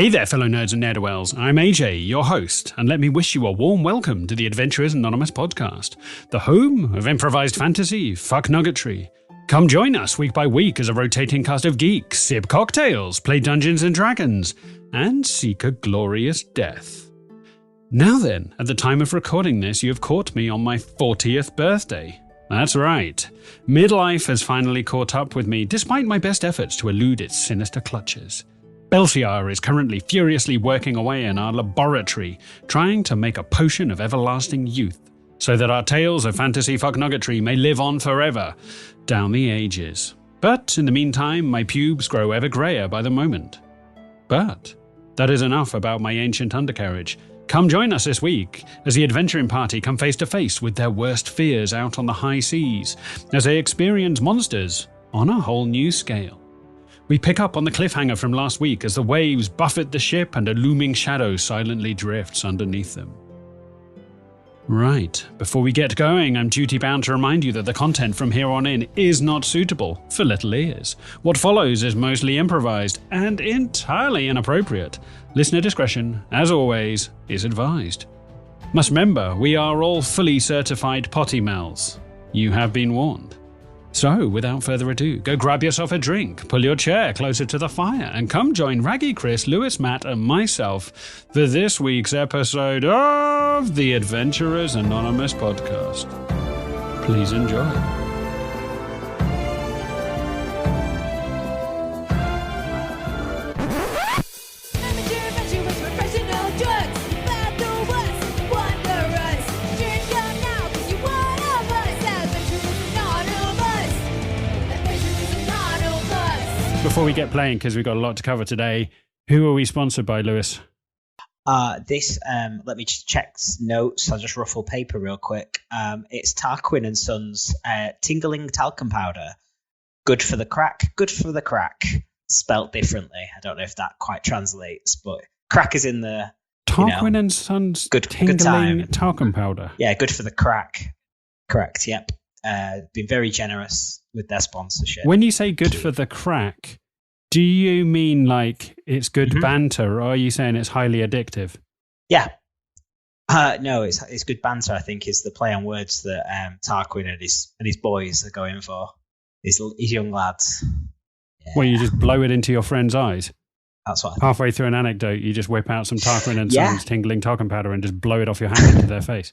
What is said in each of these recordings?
Hey there, fellow nerds and ne'er-do-wells. I'm AJ, your host, and let me wish you a warm welcome to the Adventurers Anonymous podcast, the home of improvised fantasy, Fucknuggetry. Come join us week by week as a rotating cast of geeks sip cocktails, play Dungeons and Dragons, and seek a glorious death. Now then, at the time of recording this, you have caught me on my 40th birthday. That's right. Midlife has finally caught up with me, despite my best efforts to elude its sinister clutches. Belsiar is currently furiously working away in our laboratory, trying to make a potion of everlasting youth, so that our tales of fantasy fucknuggetry may live on forever, down the ages. But in the meantime, my pubes grow ever greyer by the moment. But that is enough about my ancient undercarriage. Come join us this week as the adventuring party come face to face with their worst fears out on the high seas, as they experience monsters on a whole new scale. We pick up on the cliffhanger from last week as the waves buffet the ship and a looming shadow silently drifts underneath them. Right, before we get going, I'm duty-bound to remind you that the content from here on in is not suitable for little ears. What follows is mostly improvised and entirely inappropriate. Listener discretion, as always, is advised. Must remember, we are all fully certified potty mouths. You have been warned. So, without further ado, go grab yourself a drink, pull your chair closer to the fire, and come join Raggy Chris, Lewis, Matt, and myself for this week's episode of the Adventurers Anonymous podcast. Please enjoy. Before we get playing, because we've got a lot to cover today, who are we sponsored by, Lewis? Let me just check notes. I'll just ruffle paper real quick. It's Tarquin and Sons Tingling Talcum Powder. Good for the crack, spelt differently. I don't know if that quite translates, but crack is in the... Tarquin and Sons Tingling Talcum Powder. Yeah, good for the crack. Correct, yep. Been very generous with their sponsorship. When you say good for the crack, do you mean like it's good banter, or are you saying it's highly addictive? Yeah. No, it's good banter, I think, is the play on words that Tarquin and his boys are going for. His young lads. Yeah. Well, you just blow it into your friend's eyes. That's what I think. Halfway through an anecdote, you just whip out some Tarquin and Sons Tingling Talcum Powder and just blow it off your hand into their face.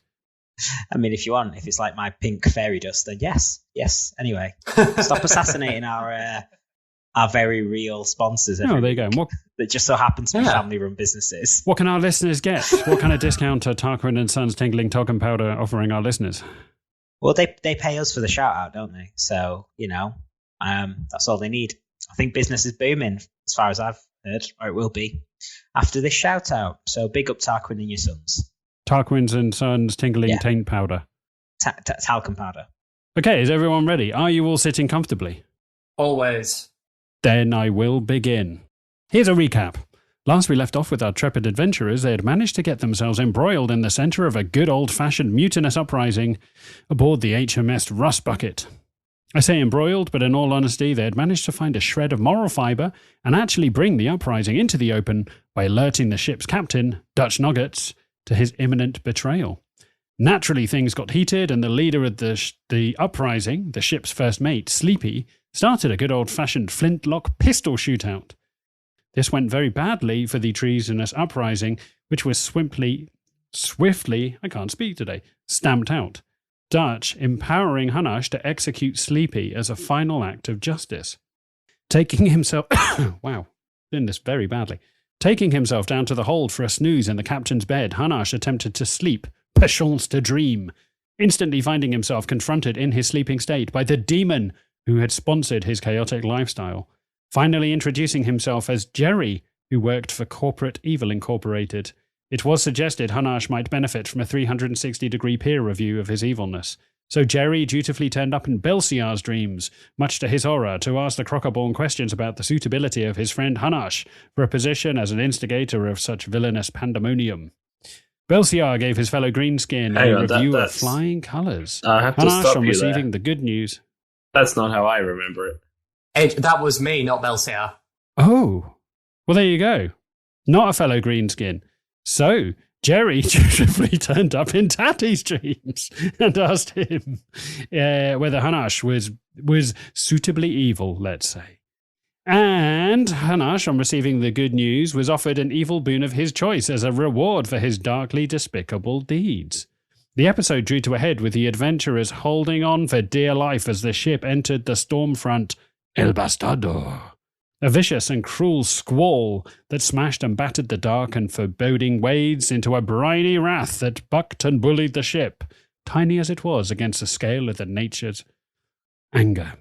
I mean, if it's like my pink fairy dust, then yes. Anyway, stop assassinating our very real sponsors. Oh, there you go. That just so happen to be family-run businesses. What can our listeners get? What kind of discount are Tarquin and Sons Tingling Talcum Powder offering our listeners? Well, they pay us for the shout-out, don't they? So, that's all they need. I think business is booming, as far as I've heard, or it will be, after this shout-out. So big up Tarquin and your sons. Tarquin's and Sons Tingling Taint Powder. Talcum powder. Okay, is everyone ready? Are you all sitting comfortably? Always. Then I will begin. Here's a recap. Last we left off with our trepid adventurers, they had managed to get themselves embroiled in the centre of a good old-fashioned mutinous uprising aboard the HMS Rust Bucket. I say embroiled, but in all honesty, they had managed to find a shred of moral fibre and actually bring the uprising into the open by alerting the ship's captain, Dutch Nuggets, to his imminent betrayal. Naturally, things got heated, and the leader of the uprising, the ship's first mate, Sleepy, started a good old-fashioned flintlock pistol shootout. This went very badly for the treasonous uprising, which was swiftly, I can't speak today, stamped out. Dutch empowering Hanash to execute Sleepy as a final act of justice. Taking himself... wow, doing this very badly. Taking himself down to the hold for a snooze in the captain's bed, Hanash attempted to sleep, perchance to dream, instantly finding himself confronted in his sleeping state by the demon who had sponsored his chaotic lifestyle, finally introducing himself as Jerry, who worked for Corporate Evil Incorporated. It was suggested Hanash might benefit from a 360-degree peer review of his evilness, so Jerry dutifully turned up in Belsiar's dreams, much to his horror, to ask the Crocoborn questions about the suitability of his friend Hanash for a position as an instigator of such villainous pandemonium. Belsiar gave his fellow greenskin a review of flying colours. I have to Hanash, stop on you receiving there. the good news. That's not how I remember it. Ed, that was me, not Belsiar. Oh, well, there you go. not a fellow greenskin. So Jerry dutifully turned up in Tatty's dreams and asked him whether Hanash was suitably evil, let's say. And Hanash, on receiving the good news, was offered an evil boon of his choice as a reward for his darkly despicable deeds. The episode drew to a head with the adventurers holding on for dear life as the ship entered the storm front El Bastardo, a vicious and cruel squall that smashed and battered the dark and foreboding waves into a briny wrath that bucked and bullied the ship, tiny as it was against the scale of the nature's anger.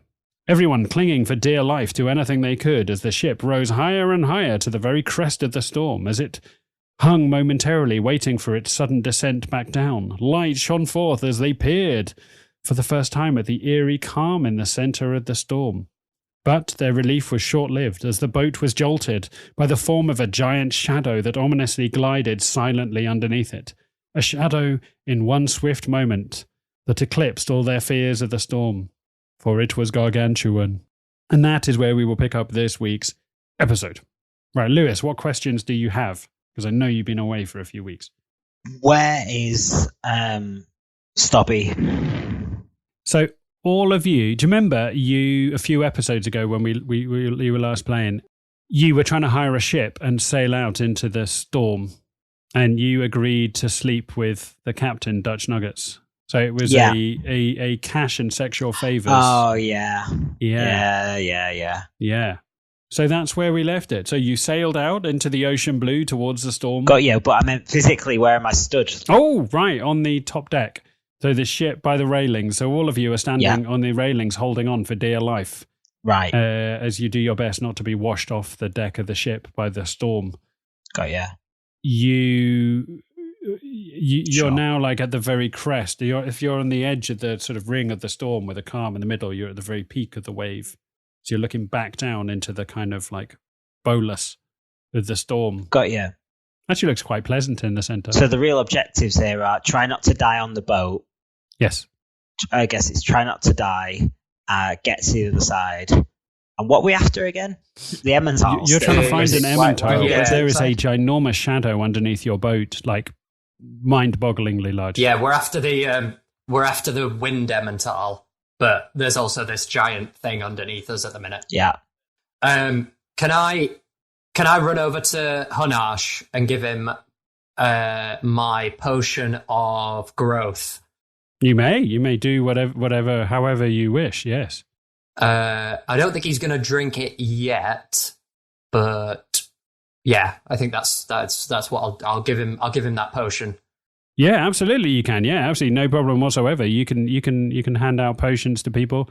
Everyone clinging for dear life to anything they could as the ship rose higher and higher to the very crest of the storm, as it hung momentarily waiting for its sudden descent back down. Light shone forth as they peered for the first time at the eerie calm in the centre of the storm. But their relief was short-lived as the boat was jolted by the form of a giant shadow that ominously glided silently underneath it. A shadow in one swift moment that eclipsed all their fears of the storm. For it was gargantuan. And that is where we will pick up this week's episode. Right, Lewis, what questions do you have? Because I know you've been away for a few weeks. Where is Stobby? So, all of you, do you remember a few episodes ago when you were last playing, you were trying to hire a ship and sail out into the storm, and you agreed to sleep with the captain, Dutch Nuggets. So it was a cash and sexual favours. Oh, yeah. Yeah. So that's where we left it. So you sailed out into the ocean blue towards the storm. Got you, but I meant physically, where am I stood? Oh, right, on the top deck. So the ship by the railings. So all of you are standing on the railings holding on for dear life. Right. As you do your best not to be washed off the deck of the ship by the storm. Got you. You're now like at the very crest. If you're on the edge of the sort of ring of the storm with a calm in the middle, you're at the very peak of the wave. So you're looking back down into the kind of like bolus of the storm. Got you. Actually looks quite pleasant in the centre. So the real objectives here are try not to die on the boat. Yes. I guess it's try not to die, get to the other side. And what are we after again? The Emmental. You're trying to find an Emmental, but there is a ginormous shadow underneath your boat, like mind-bogglingly large. Yeah, we're after the wind Emmental, but there's also this giant thing underneath us at the minute. Yeah. Can I run over to Hanash and give him my potion of growth? You may do whatever, however you wish. Yes. I don't think he's going to drink it yet, but yeah, I think that's what I'll give him. I'll give him that potion. Yeah, absolutely. You can. Yeah, absolutely, no problem whatsoever. You can hand out potions to people.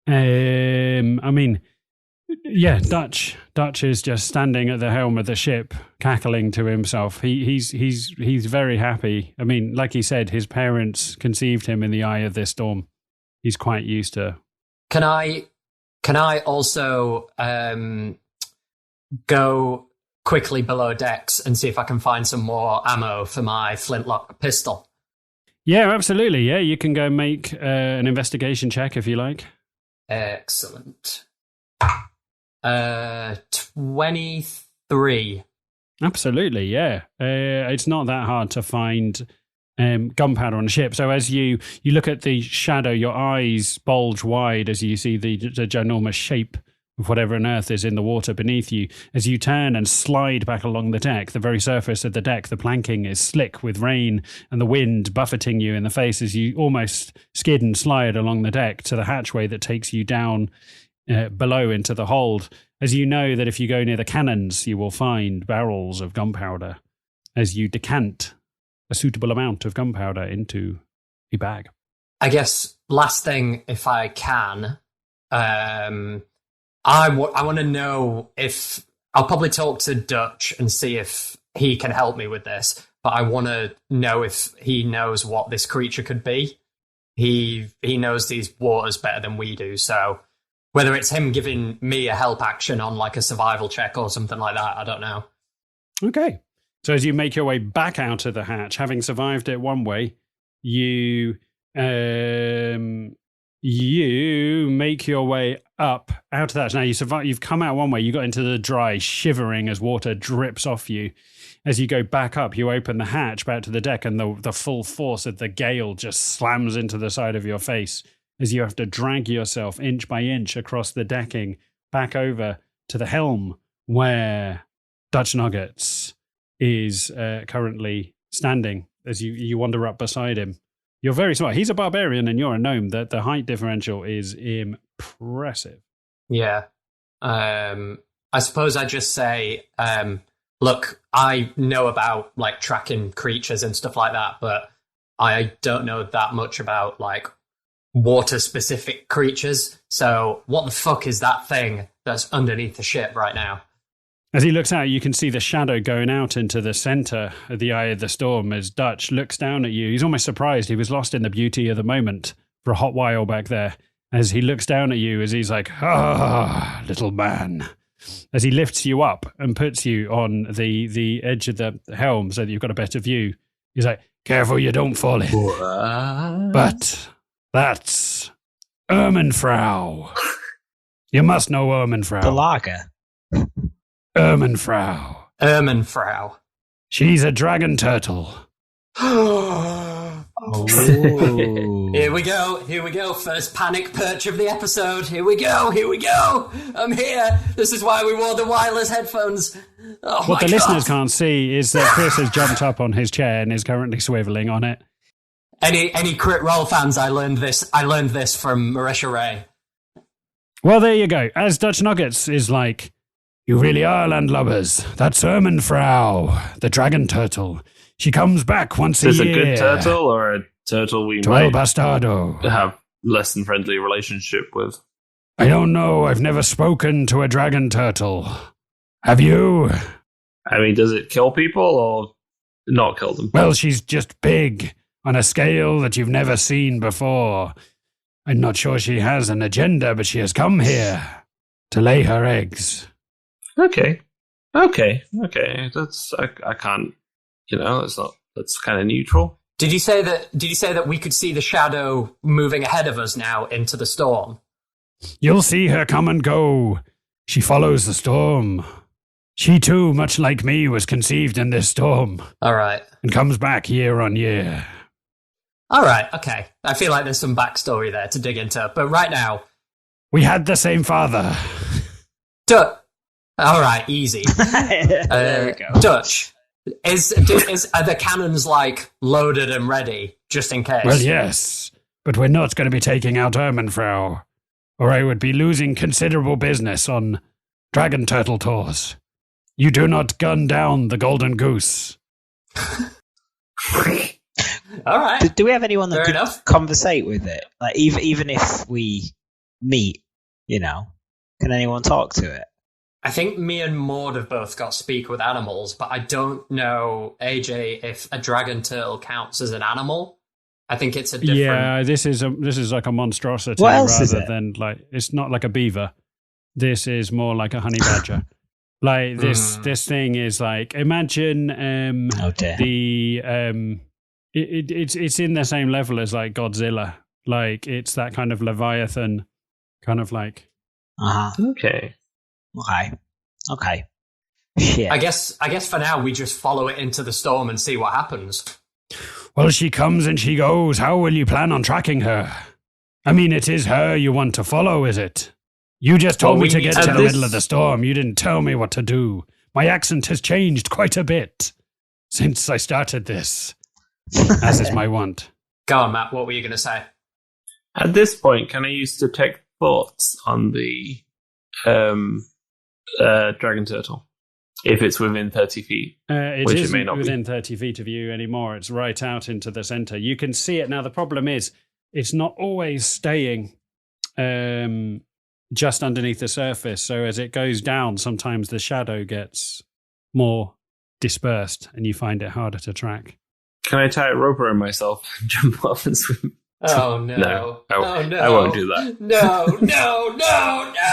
I mean, yeah, Dutch is just standing at the helm of the ship, cackling to himself. He's very happy. I mean, like he said, his parents conceived him in the eye of this storm. He's quite used to. Can I also go quickly below decks and see if I can find some more ammo for my flintlock pistol? Yeah, absolutely. Yeah, you can go make an investigation check if you like. Excellent. 23. Absolutely, yeah. It's not that hard to find gunpowder on a ship. So as you look at the shadow, your eyes bulge wide as you see the ginormous shape of whatever on earth is in the water beneath you. As you turn and slide back along the deck, the very surface of the deck, the planking is slick with rain and the wind buffeting you in the face as you almost skid and slide along the deck to the hatchway that takes you down below into the hold. As you know that if you go near the cannons, you will find barrels of gunpowder as you decant a suitable amount of gunpowder into a bag. I guess last thing, if I can, I want to know if I'll probably talk to Dutch and see if he can help me with this, but I want to know if he knows what this creature could be. He knows these waters better than we do, so whether it's him giving me a help action on like a survival check or something like that, I don't know. Okay. So as you make your way back out of the hatch, having survived it one way, you you make your way up out of that. Now you survive. You've come out one way. You got into the dry, shivering as water drips off you. As you go back up, you open the hatch back to the deck, and the full force of the gale just slams into the side of your face as you have to drag yourself inch by inch across the decking back over to the helm where Dutch Nuggets is currently standing. As you wander up beside him. You're very smart. He's a barbarian and you're a gnome. The height differential is impressive. Yeah. I suppose I just say, look, I know about like tracking creatures and stuff like that, but I don't know that much about like water specific creatures. So what the fuck is that thing that's underneath the ship right now? As he looks out, you can see the shadow going out into the center of the eye of the storm as Dutch looks down at you. He's almost surprised. He was lost in the beauty of the moment for a hot while back there. As he looks down at you, as he's like, "Ah, little man." As he lifts you up and puts you on the edge of the helm so that you've got a better view. He's like, "Careful you don't fall in." What? But that's Ermenfrau. You must know Ermenfrau. The lager. Ermenfrau. She's a dragon turtle. Oh. Here we go. First panic perch of the episode. Here we go. I'm here. This is why we wore the wireless headphones. Oh, what my the God. listeners can't see is that Chris has jumped up on his chair and is currently swiveling on it. Any crit roll fans, I learned this from Marisha Ray. Well, there you go. As Dutch Nuggets is like, "You really are landlubbers. That's Ermenfrau, the dragon turtle. She comes back once a year." Is this a good turtle or a turtle we To El might Bastardo. have less than friendly relationship with? I don't know. I've never spoken to a dragon turtle. Have you? I mean, does it kill people or not kill them? Well, she's just big on a scale that you've never seen before. I'm not sure she has an agenda, but she has come here to lay her eggs. Okay. That's I can't. That's kind of neutral. Did you say that we could see the shadow moving ahead of us now into the storm? You'll see her come and go. She follows the storm. She too, much like me, was conceived in this storm. All right. And comes back year on year. All right, okay. I feel like there's some backstory there to dig into, but right now... We had the same father. All right, easy. There we go. Dutch, are the cannons, like, loaded and ready, just in case? Well, yes, but we're not going to be taking out Ermenfrau, or I would be losing considerable business on dragon turtle tours. You do not gun down the golden goose. All right. Do we have anyone that Fair could enough. conversate with it? Like, even if we meet, can anyone talk to it? I think me and Maud have both got speak with animals, but I don't know, AJ, if a dragon turtle counts as an animal. I think it's a different... Yeah, this is like a monstrosity What else is rather it? than like, it's not like a beaver. This is more like a honey badger. Like this thing is like, imagine Oh dear. it's in the same level as like Godzilla. Like it's that kind of Leviathan kind of like. Okay. Okay. Shit. I guess for now we just follow it into the storm and see what happens. Well, she comes and she goes. How will you plan on tracking her? I mean, it is her you want to follow, is it? You just told me to get to the middle of the storm. You didn't tell me what to do. My accent has changed quite a bit since I started this, as is my want. Go on, Matt. What were you going to say? At this point, can I use detect thoughts on the dragon turtle? If it's within 30 feet. It Which it isn't may not be. within 30 feet of you anymore. It's right out into the center. You can see it. Now, the problem is it's not always staying just underneath the surface. So as it goes down, sometimes the shadow gets more dispersed and you find it harder to track. Can I tie a rope around myself and jump off and swim? Oh, no. No, Oh, no. I won't do that. No.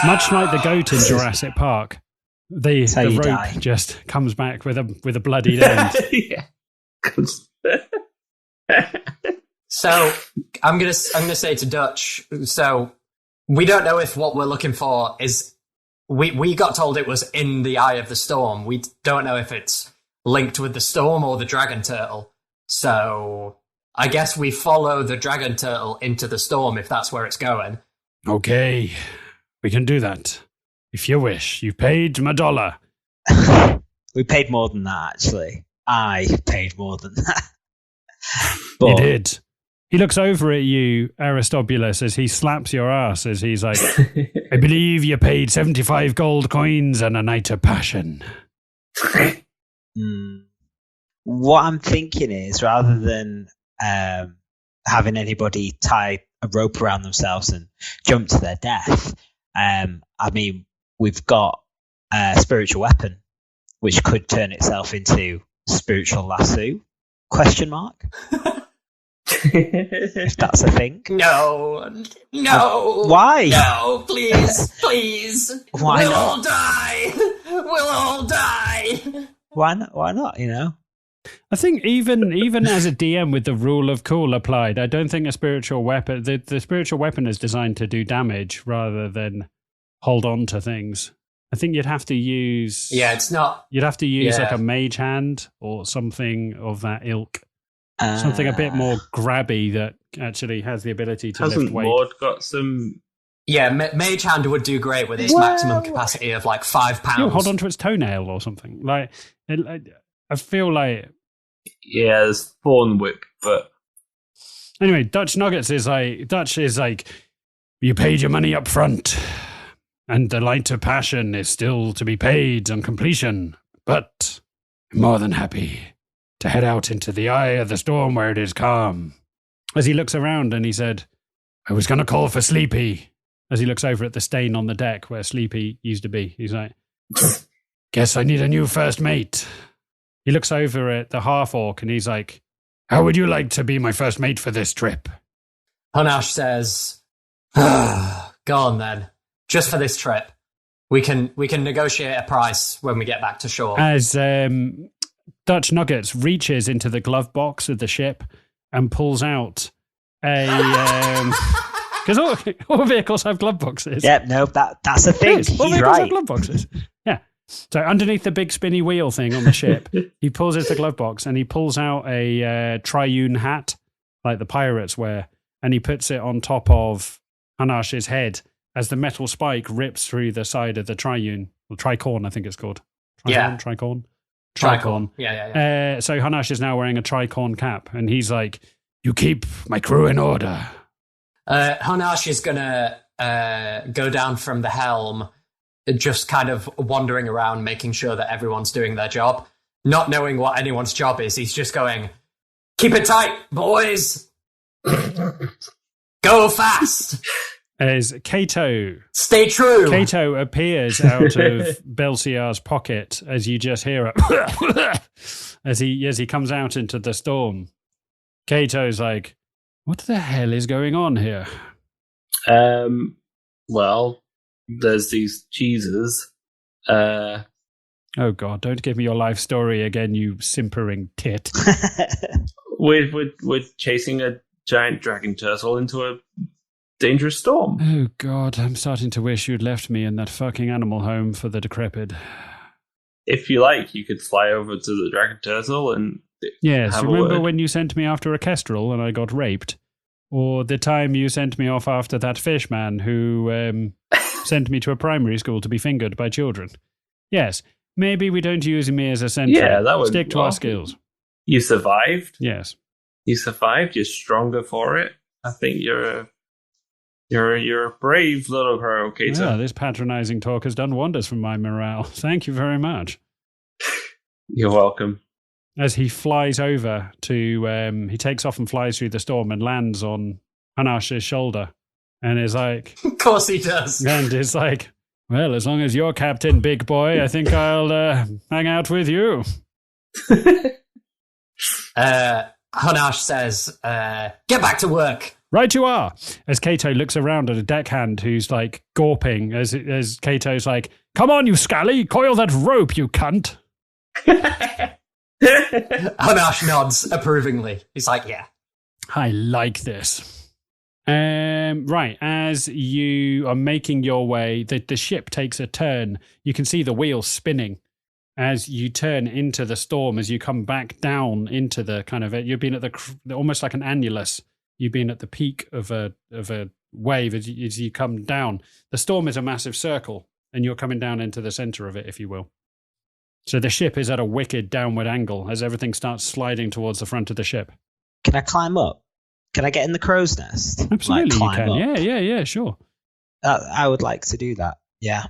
Much like the goat in Jurassic Park, the how you rope die. just comes back with a bloodied end. Yeah. So I'm gonna say to Dutch. So we don't know if what we're looking for is. We got told it was in the eye of the storm. We don't know if it's linked with the storm or the dragon turtle. So I guess we follow the dragon turtle into the storm if that's where it's going. Okay, we can do that. If you wish. You paid my dollar. We paid more than that, actually. I paid more than that. You did. He looks over at you, Aristobulus, as he slaps your ass, as he's like, I believe you paid 75 gold coins and a night of passion. What I'm thinking is, rather than having anybody tie a rope around themselves and jump to their death, we've got a spiritual weapon, which could turn itself into spiritual lasso? Question mark? If that's a thing. No. Why? No, please. Why we'll not? all die. We'll all die. Why not, I think even as a DM with the rule of cool applied, I don't think a spiritual weapon, the spiritual weapon is designed to do damage rather than hold on to things. I think you'd have to use... Yeah, it's not... You'd have to use like a mage hand or something of that ilk. Something a bit more grabby that actually has the ability to lift weight. Hasn't Lord got some... Yeah, Mage Hand would do great with its maximum capacity of like 5 pounds. You'll hold on to its toenail or something. Like, I feel like... Yeah, there's Thorn Whip, but... Anyway, Dutch is like, you paid your money up front, and the light of passion is still to be paid on completion, but I'm more than happy to head out into the eye of the storm where it is calm. As he looks around and he said, I was going to call for Sleepy. As he looks over at the stain on the deck where Sleepy used to be, he's like, guess I need a new first mate. He looks over at the Half-Orc and he's like, how would you like to be my first mate for this trip? Hanash says, go on then. Just for this trip. We can negotiate a price when we get back to shore. As Dutch Nuggets reaches into the glove box of the ship and pulls out a... Because all vehicles have glove boxes. Yeah, no, that's a thing. All He's vehicles right. have glove boxes. Yeah. So underneath the big spinny wheel thing on the ship, he pulls out the glove box and he pulls out a triune hat, like the pirates wear, and he puts it on top of Hanash's head as the metal spike rips through the side of the triune. Well, tricorn, I think it's called. Tricorn. Yeah. So Hanash is now wearing a tricorn cap, and he's like, you keep my crew in order. Hanash is going to go down from the helm, just kind of wandering around, making sure that everyone's doing their job. Not knowing what anyone's job is, he's just going, keep it tight, boys! Go fast! As Kato... Stay true! Kato appears out of Belsiar's pocket as you just hear it. as he comes out into the storm. Kato's like, what the hell is going on here? Well, there's these cheeses. Oh God, don't give me your life story again, you simpering tit. We're chasing a giant dragon turtle into a dangerous storm. Oh God, I'm starting to wish you'd left me in that fucking animal home for the decrepit. If you like, you could fly over to the dragon turtle and yes, remember when you sent me after a kestrel and I got raped? Or the time you sent me off after that fish man who sent me to a primary school to be fingered by children? Yes, maybe we don't use me as a sentry. Yeah, that would stick to our skills. You survived. Yes, you survived. You're stronger for it. I think you're a brave little crow, Kato. Yeah, this patronizing talk has done wonders for my morale. Thank you very much. You're welcome. As he flies over to, he takes off and flies through the storm and lands on Hanash's shoulder, and is like, of course he does. And is like, well, as long as you're captain, big boy, I think I'll hang out with you. Hanash says, get back to work. Right you are. As Kato looks around at a deckhand who's like gawping, as Kato's like, come on, you scally, coil that rope, you cunt. Hanash nods approvingly. He's like, yeah. I like this. Right, as you are making your way, the ship takes a turn. You can see the wheels spinning as you turn into the storm, as you come back down into the kind of, you've been at the, almost like an annulus. You've been at the peak of a wave as you come down. The storm is a massive circle, and you're coming down into the center of it, if you will. So the ship is at a wicked downward angle as everything starts sliding towards the front of the ship. Can I climb up? Can I get in the crow's nest? Absolutely, you can. Up? Yeah, sure. I would like to do that. Yeah.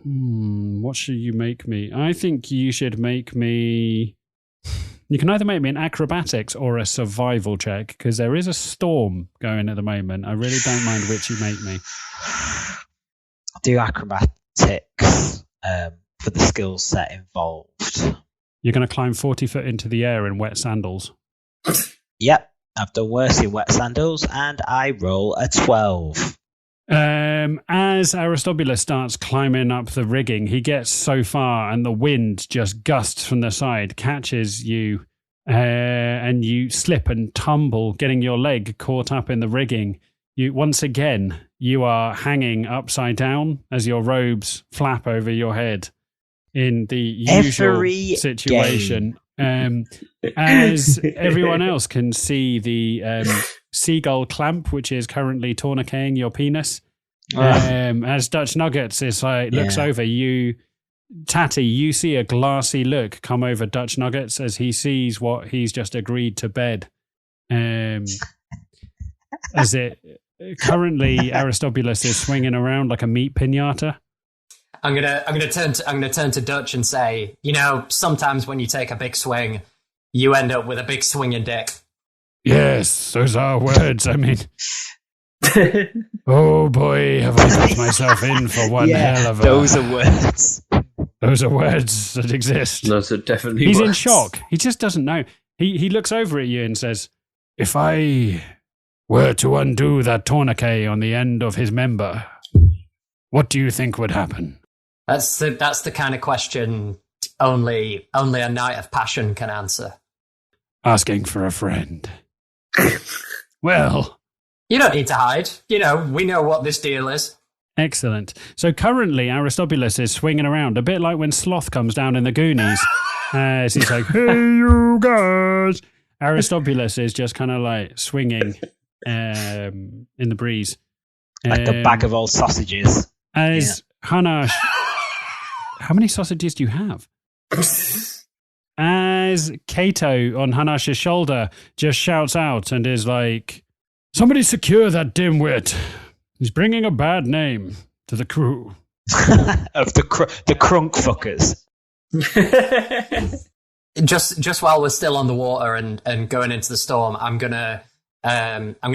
What should you make me? I think you should make me... You can either make me an acrobatics or a survival check, because there is a storm going at the moment. I really don't mind which you make me. I'll do acrobatics for the skill set involved. You're going to climb 40 foot into the air in wet sandals. Yep. I've done worse in wet sandals, and I roll a 12. As Aristobulus starts climbing up the rigging, he gets so far, and the wind just gusts from the side, catches you, and you slip and tumble, getting your leg caught up in the rigging. Once again, you are hanging upside down as your robes flap over your head in the usual situation. As everyone else can see the seagull clamp, which is currently tourniqueting your penis. As Dutch Nuggets is looks over you, Tatty, you see a glassy look come over Dutch Nuggets as he sees what he's just agreed to bed. As it currently Aristobulus is swinging around like a meat pinata. I'm gonna turn to Dutch and say, sometimes when you take a big swing, you end up with a big swinging dick. Yes, those are words. I mean, oh boy, have I got myself in for one hell of a... Those are words. Those are words that exist. Those are definitely He's words. in shock. He just doesn't know. He looks over at you and says, if I were to undo that tourniquet on the end of his member, what do you think would happen? That's the kind of question only a knight of passion can answer. Asking for a friend. Well, you don't need to hide. We know what this deal is. Excellent. So currently Aristobulus is swinging around, a bit like when Sloth comes down in the Goonies. As he's like, hey, you guys. Aristobulus is just kind of like swinging in the breeze. Like a bag of old sausages. As Hanash... How many sausages do you have? As Kato on Hanash's shoulder just shouts out and is like, somebody secure that dimwit. He's bringing a bad name to the crew. Of the crunk fuckers. Just while we're still on the water and going into the storm, I'm gonna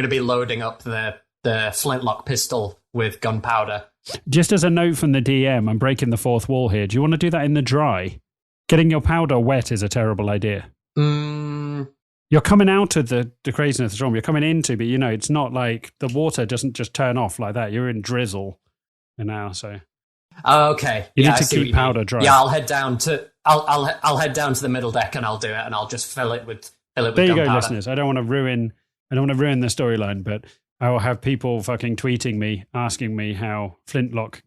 be loading up the flintlock pistol with gunpowder. Just as a note from the DM, I'm breaking the fourth wall here. Do you want to do that in the dry? Getting your powder wet is a terrible idea. You're coming out of the craziness of the storm. You're coming into, but it's not like the water doesn't just turn off like that. You're in drizzle now, so. Okay. You need to keep powder dry. Yeah, I'll head down to the middle deck and I'll do it, and I'll just fill it with there you go, gunpowder. Listeners. I don't want to ruin the storyline, but I will have people fucking tweeting me, asking me how flintlock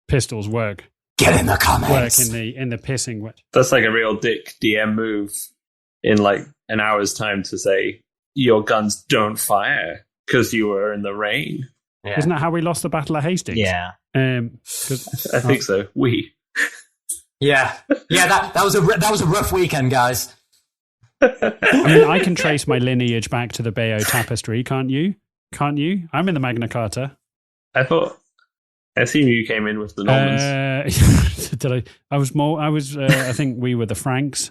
pistols work. Get in the comments. Work in the pissing wet. That's like a real dick DM move in like an hour's time to say your guns don't fire because you were in the rain. Yeah. Isn't that how we lost the Battle of Hastings? Yeah. I think so. Yeah. That was a rough weekend, guys. I mean, I can trace my lineage back to the Bayeux Tapestry, can't you? Can't you? I'm in the Magna Carta. I assume you came in with the Normans. Did I? I think we were the Franks.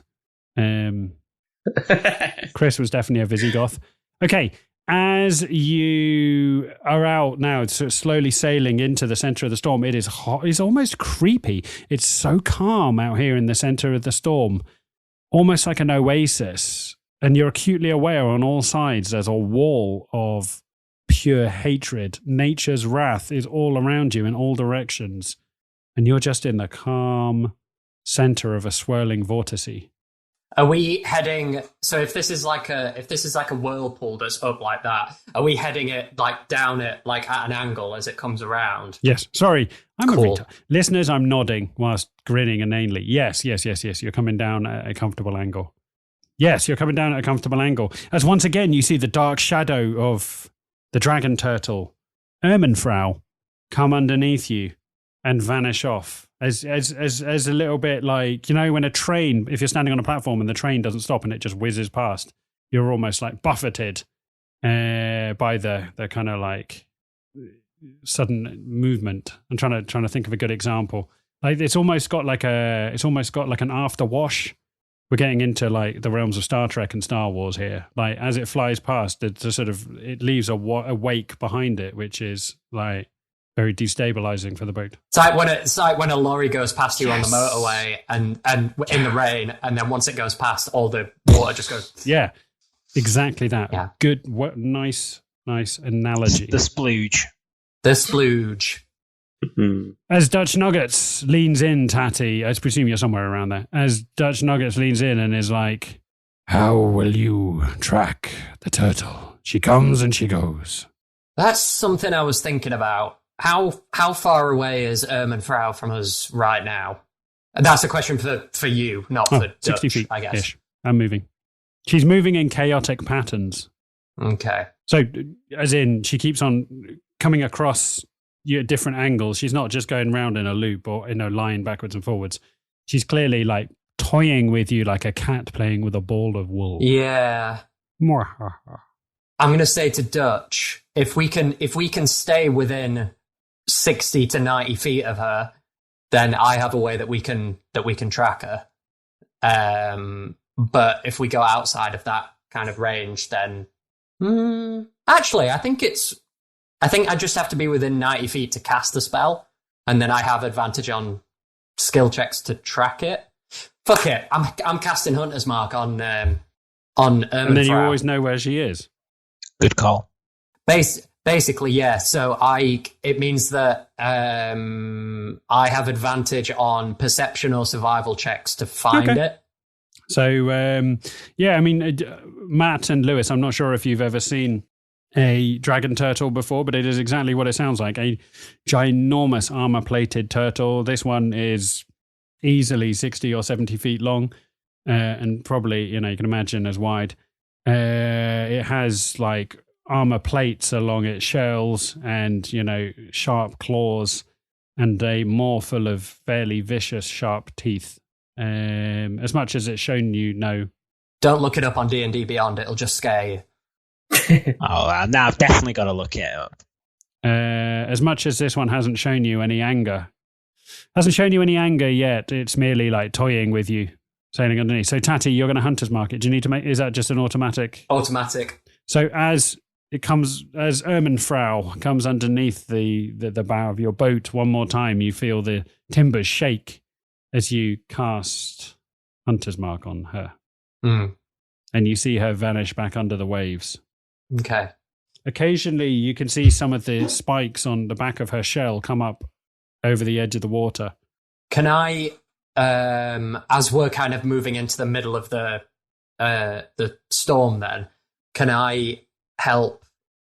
Chris was definitely a Visigoth. Okay, as you are out now, sort of slowly sailing into the center of the storm, it is hot. It's almost creepy. It's so calm out here in the center of the storm, almost like an oasis. And you're acutely aware on all sides there's a wall of pure hatred. Nature's wrath is all around you in all directions. And you're just in the calm center of a swirling vortice. Are we heading? So if this is like a whirlpool that's up like that, are we heading it like down it like at an angle as it comes around? Yes. Sorry, I'm Cool. a retard. Listeners, I'm nodding whilst grinning inanely. Yes. You're coming down at a comfortable angle. Yes, you're coming down at a comfortable angle. As once again, you see the dark shadow of the dragon turtle, Ermenfrau, come underneath you and vanish off. As a little bit like, when a train, if you're standing on a platform and the train doesn't stop and it just whizzes past, you're almost like buffeted by the kind of like sudden movement. I'm trying to think of a good example. Like it's almost got like an afterwash. We're getting into like the realms of Star Trek and Star Wars here. Like as it flies past, it leaves a wake behind it, which is like very destabilizing for the boat. It's like when a lorry goes past you on the motorway and in the rain, and then once it goes past, all the water just goes. Yeah, exactly that. Yeah. Good, nice analogy. The splooge. The splooge. As Dutch Nuggets leans in, Tatty, I presume you're somewhere around there. As Dutch Nuggets leans in and is like, "How will you track the turtle? She comes and she goes." That's something I was thinking about. How far away is Ermenfrau from us right now? And that's a question for you, not for 60 Dutch, feet, I guess. Ish. I'm moving. She's moving in chaotic patterns. Okay. So, as in, she keeps on coming across you at different angles. She's not just going round in a loop or lying backwards and forwards. She's clearly like toying with you like a cat playing with a ball of wool. Yeah. I'm going to say to Dutch, if we can stay within 60 to 90 feet of her, then I have a way that we can track her. But if we go outside of that kind of range, then actually, I think I just have to be within 90 feet to cast the spell, and then I have advantage on skill checks to track it. Fuck it, I'm casting Hunter's Mark on Ermenfrau. And then you always know where she is. Good call. Basically, yeah. So it means that I have advantage on perception or survival checks to find it. So, yeah, I mean, Matt and Lewis, I'm not sure if you've ever seen a dragon turtle before, but it is exactly what it sounds like. A ginormous armor-plated turtle. This one is easily 60 or 70 feet long and probably, you can imagine as wide. It has like armor plates along its shells and, sharp claws and a maw full of fairly vicious, sharp teeth. As much as it's shown you, no. Don't look it up on D&D Beyond, it'll just scare you. Oh, now I've definitely got to look it up. As much as this one hasn't shown you any anger yet, it's merely like toying with you, sailing underneath. So, Tatty, you're going to Hunter's Mark it. Do you need to is that just an automatic? Automatic. So as Ermenfrau comes underneath the bow of your boat one more time, you feel the timbers shake as you cast Hunter's Mark on her. And you see her vanish back under the waves. Okay. Occasionally, you can see some of the spikes on the back of her shell come up over the edge of the water. Can I, as we're kind of moving into the middle of the storm then, can I help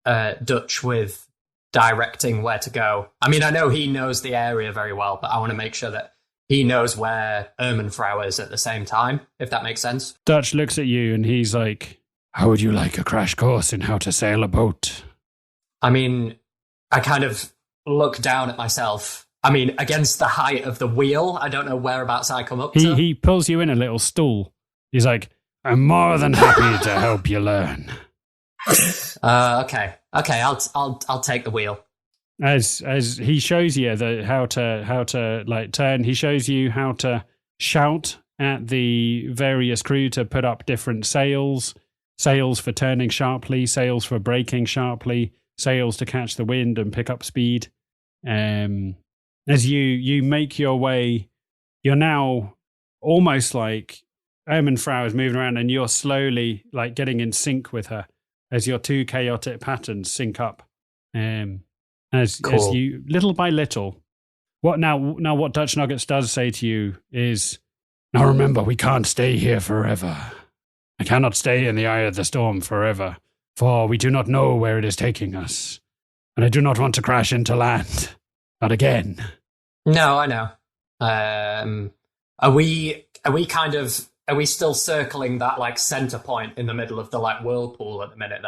Dutch with directing where to go? I mean, I know he knows the area very well, but I want to make sure that he knows where Ermenfrau is at the same time, if that makes sense. Dutch looks at you and he's like, "How would you like a crash course in how to sail a boat?" I mean, I kind of look down at myself. I mean, against the height of the wheel, I don't know whereabouts I come up to. He pulls you in a little stool. He's like, "I'm more than happy to help you learn." Okay, I'll take the wheel. As he shows you how to like turn, he shows you how to shout at the various crew to put up different sails for turning sharply, sails for braking sharply, sails to catch the wind and pick up speed. As you make your way, you're now almost like Ermenfrau is moving around and you're slowly like getting in sync with her as your two chaotic patterns sync up. As you, little by little, what Dutch Nuggets does say to you is, Now remember, we can't stay here forever. I cannot stay in the eye of the storm forever, for we do not know where it is taking us. And I do not want to crash into land. Not again. No, I know. Are we still circling that like center point in the middle of the like whirlpool at the minute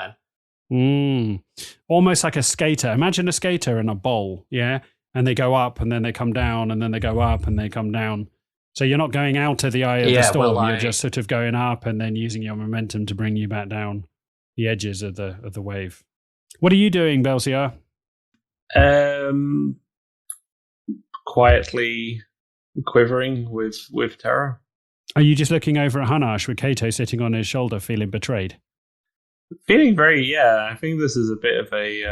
then? Almost like a skater. Imagine a skater in a bowl, yeah? And they go up and then they come down and then they go up and they come down. So you're not going out of the eye of the storm. You're just sort of going up and then using your momentum to bring you back down the edges of the wave. What are you doing, Belsiar? Quietly quivering with terror. Are you just looking over at Hanash with Kato sitting on his shoulder, feeling betrayed? Feeling very, I think this is a bit of a,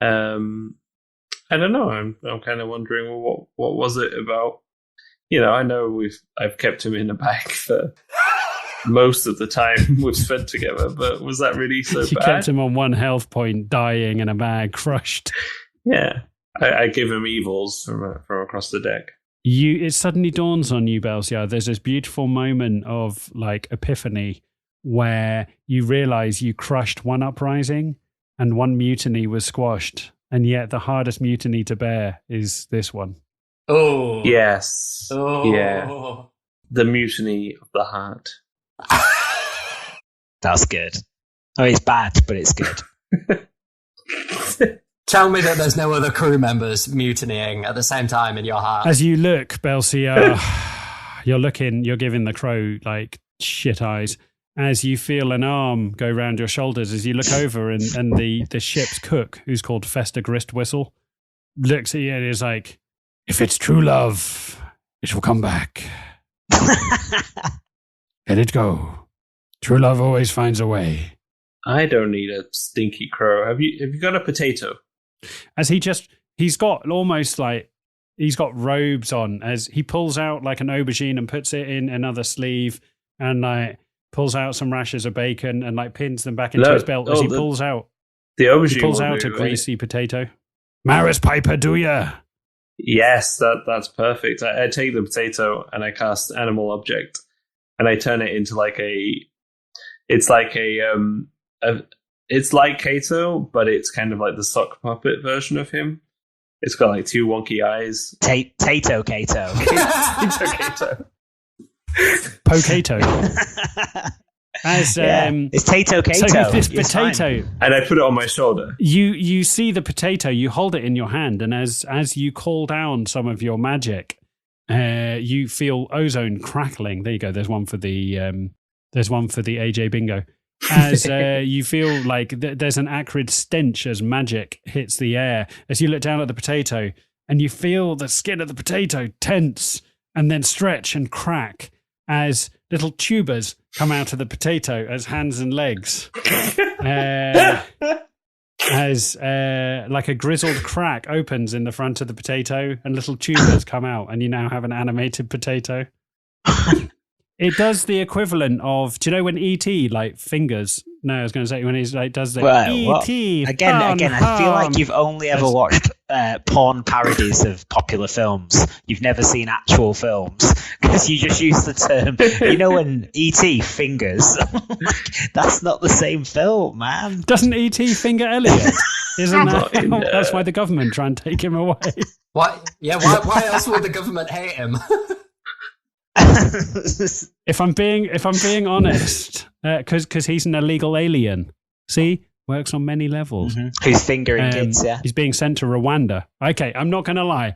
I don't know. I'm kind of wondering what was it about? I know I've kept him in a bag for most of the time we've spent together, but was that really so bad? You kept him on 1 health point, dying in a bag, crushed. Yeah, I give him evils from across the deck. It suddenly dawns on you, Belsiar. There's this beautiful moment of like epiphany where you realize you crushed 1 uprising and 1 mutiny was squashed, and yet the hardest mutiny to bear is this one. Oh yes, yeah, the mutiny of the heart. That's good. Oh, it's bad, but it's good. Tell me that there's no other crew members mutinying at the same time in your heart. As you look, Belsiar, you're giving the crow like shit eyes as you feel an arm go round your shoulders as you look over and the ship's cook, who's called Festa Gristwhistle, looks at you and is like, if it's true love, it will come back. Let it go. True love always finds a way. I don't need a stinky crow. Have you got a potato? As he's got almost like, he's got robes on as he pulls out like an aubergine and puts it in another sleeve and like pulls out some rashers of bacon and like pins them back into his belt as he pulls out a greasy potato. Maris Piper, do ya? Yes, that's perfect. I take the potato and I cast animal object and I turn it into like it's like Kato, but it's kind of like the sock puppet version of him. It's got like 2 wonky eyes. Tato Kato. Tato Kato. Pokato. It's Tato Kato. So with this potato, and I put it on my shoulder. You see the potato, you hold it in your hand, and as you call down some of your magic, you feel ozone crackling. There you go. There's one for the AJ bingo. As you feel like there's an acrid stench as magic hits the air. As you look down at the potato, and you feel the skin of the potato tense and then stretch and crack as little tubers come out of the potato as hands and legs. As like a grizzled crack opens in the front of the potato and little tubers come out, and you now have an animated potato. It does the equivalent of, do you know when E.T. like fingers? No, I was going to say when he's like does the E.T. Again, I feel like you've only ever watched porn parodies of popular films. You've never seen actual films because you just use the term. You know when E.T. fingers? That's not the same film, man. Doesn't E.T. finger Elliot? Isn't that? That's why the government try and take him away. Why? Yeah. Why else would the government hate him? If I'm being honest, because he's an illegal alien. See, works on many levels. Mm-hmm. Who's fingering kids? Yeah, he's being sent to Rwanda. Okay, I'm not going to lie.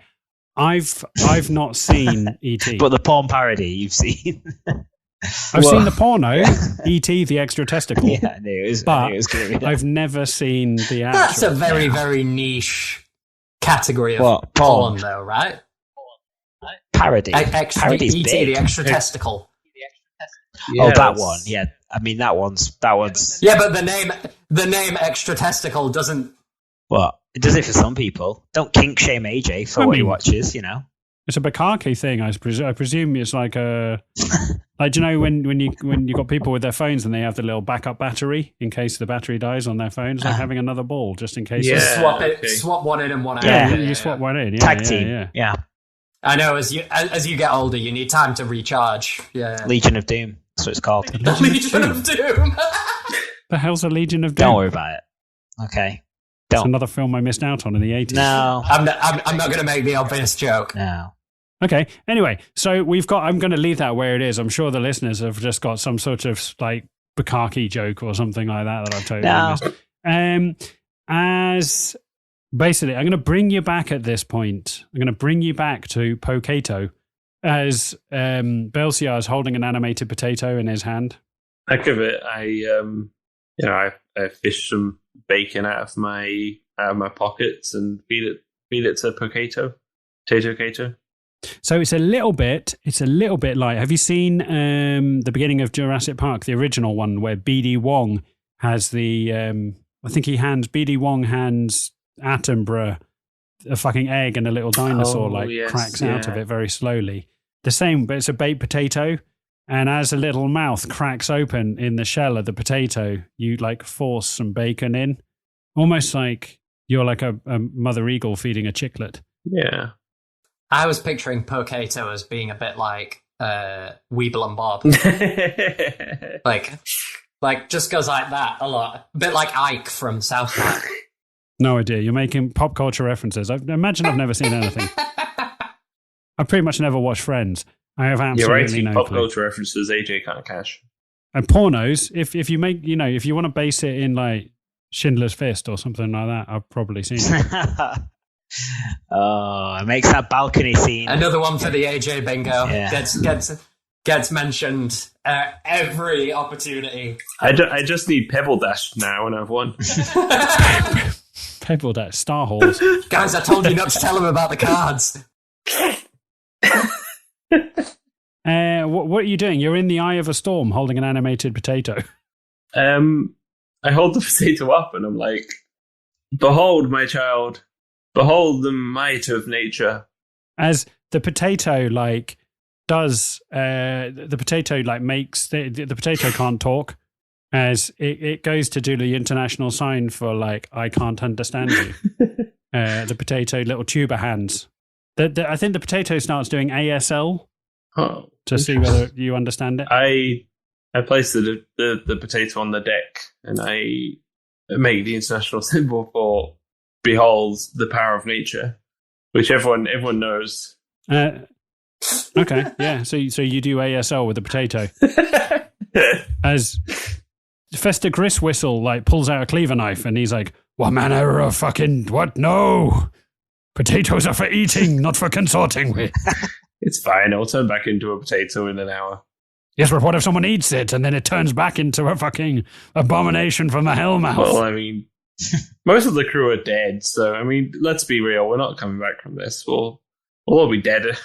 I've not seen E.T. But the porn parody you've seen. I've seen the porno, E.T. the extra testicle. Yeah, I knew it was. But I've never seen the actual. That's a very very niche category of porn, though, right? Parody. Parody's E.T. the extra testicle. Yes. Oh, that one. Yeah, I mean that one's. Yeah, but the name extra testicle doesn't. What? It does it for some people. Don't kink shame AJ for what he watches. You know. It's a bukkake thing. I presume it's like a. Like, do you know when you got people with their phones and they have the little backup battery in case the battery dies on their phone? It's like having another ball just in case. Yeah, swap one in and one out. Yeah, you swap one in. Yeah, Tag team. Yeah. I know. As you get older, you need time to recharge. Yeah. Legion of Doom. That's what it's called. Legion of Doom. The hell's a Legion of Doom? Don't worry about it. Okay. It's another film I missed out on in the 80s. No. I'm not going to make the obvious joke. No. Okay. Anyway, so I'm going to leave that where it is. I'm sure the listeners have just got some sort of like bukkake joke or something like that I've totally missed. As basically, I'm going to bring you back at this point. I'm going to bring you back to Potato as Belsiar is holding an animated potato in his hand. Heck of it. I fished some bacon out of my pockets and feed it to Potato. So it's a little bit like, have you seen the beginning of Jurassic Park, the original one, where BD Wong has the BD Wong hands Attenborough a fucking egg and a little dinosaur cracks out of it very slowly. The same, but it's a baked potato. And as a little mouth cracks open in the shell of the potato, you like force some bacon in. Almost like you're like a mother eagle feeding a chicklet. Yeah. I was picturing Potato as being a bit like Weeble and Bob. like just goes like that a lot. A bit like Ike from South Park. No idea. You're making pop culture references. I imagine I've never seen anything. I pretty much never watched Friends. I have absolutely no clue. Pop culture references AJ can't catch. And pornos, if you make, if you want to base it in like Schindler's Fist or something like that, I've probably seen it. Oh, it makes that balcony scene. Another one for the AJ bingo. Yeah. Gets mentioned every opportunity. I just need Pebble Dash now, and I've won. Pebble Dash, Star Halls. Guys, I told you not to tell him about the cards. What are you doing? You're in the eye of a storm holding an animated potato. I hold the potato up and I'm like, behold, my child, behold the might of nature. As the potato the potato makes, the potato can't talk, as it goes to do the international sign for I can't understand you. The potato, little tuber hands. I think the potato starts doing ASL to see whether you understand it. I place the potato on the deck and I make the international symbol for behold the power of nature, which everyone knows. Okay, yeah. So you do ASL with the potato. As Fester Griswhistle pulls out a cleaver knife and he's like, "What manner of fucking what? No, potatoes are for eating, not for consorting with." It's fine. I'll turn back into a potato in an hour. Yes, but what if someone eats it and then it turns back into a fucking abomination from the hellmouth? Well, I mean, most of the crew are dead, so I mean, let's be real. We're not coming back from this. We'll all be dead.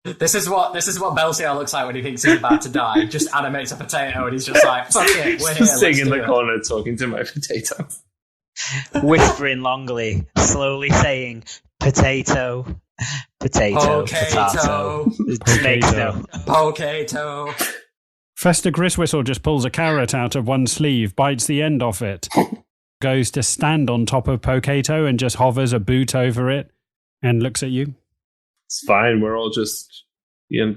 This is what Belsiar looks like when he thinks he's about to die. Just animates a potato and he's just like, "Fuck it, we're here." Sitting in the corner talking to my potato, whispering longly, slowly saying, "Potato, potato, potato, potato, potato." Fester Griswhistle just pulls a carrot out of one sleeve, bites the end off it, goes to stand on top of Potato and just hovers a boot over it and looks at you. It's fine. We're all just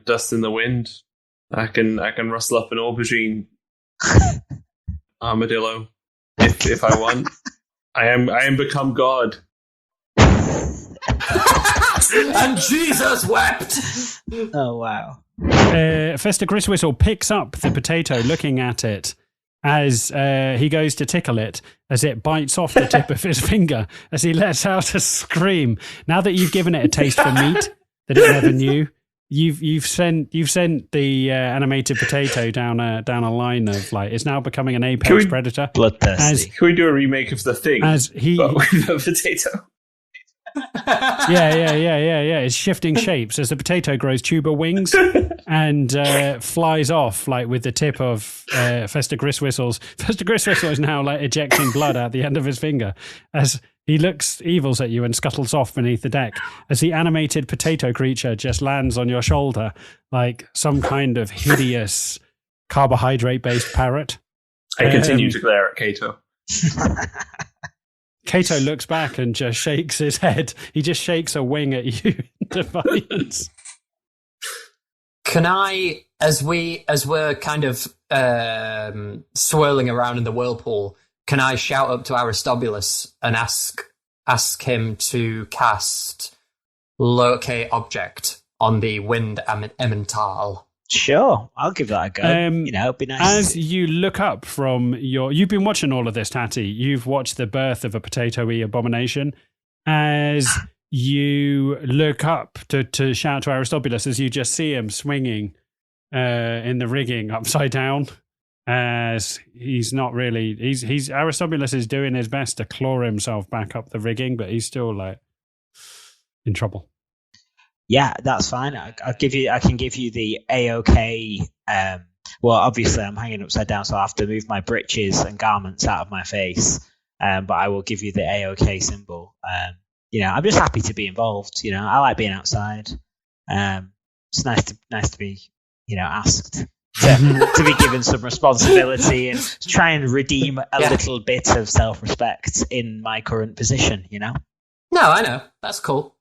dust in the wind. I can rustle up an aubergine armadillo if I want. I am become God. And Jesus wept. Oh wow. Fester Griswhistle picks up the potato, looking at it as he goes to tickle it, as it bites off the tip of his finger, as he lets out a scream. Now that you've given it a taste for meat that it never knew, you've sent the animated potato down a line of it's now becoming an apex predator. Bloodthirsty. Can we do a remake of The Thing? As he, but with a potato. Yeah. It's shifting shapes as the potato grows tuber wings and flies off with the tip of Fester Griswhistle's. Fester Griswhistle is now ejecting blood out the end of his finger as he looks evils at you and scuttles off beneath the deck as the animated potato creature just lands on your shoulder like some kind of hideous carbohydrate-based parrot. I continue to glare at Kato. Cato looks back and just shakes his head. He just shakes a wing at you in defiance. Can I, as we're kind of swirling around in the whirlpool, can I shout up to Aristobulus and ask him to cast Locate Object on the Wind Emmental? Sure, I'll give that a go. It'd be nice. As you look up from you've been watching all of this, Tatty. You've watched the birth of a potato-y abomination. As you look up to shout to Aristobulus, as you just see him swinging in the rigging upside down, as he's not really. He's Aristobulus is doing his best to claw himself back up the rigging, but he's still like in trouble. Yeah, that's fine. I can give you the A-OK. Well, obviously I'm hanging upside down, so I have to move my breeches and garments out of my face. But I will give you the A-OK symbol. I'm just happy to be involved. I like being outside. It's nice to be, asked to be given some responsibility and to try and redeem a little bit of self-respect in my current position. No, I know, that's cool.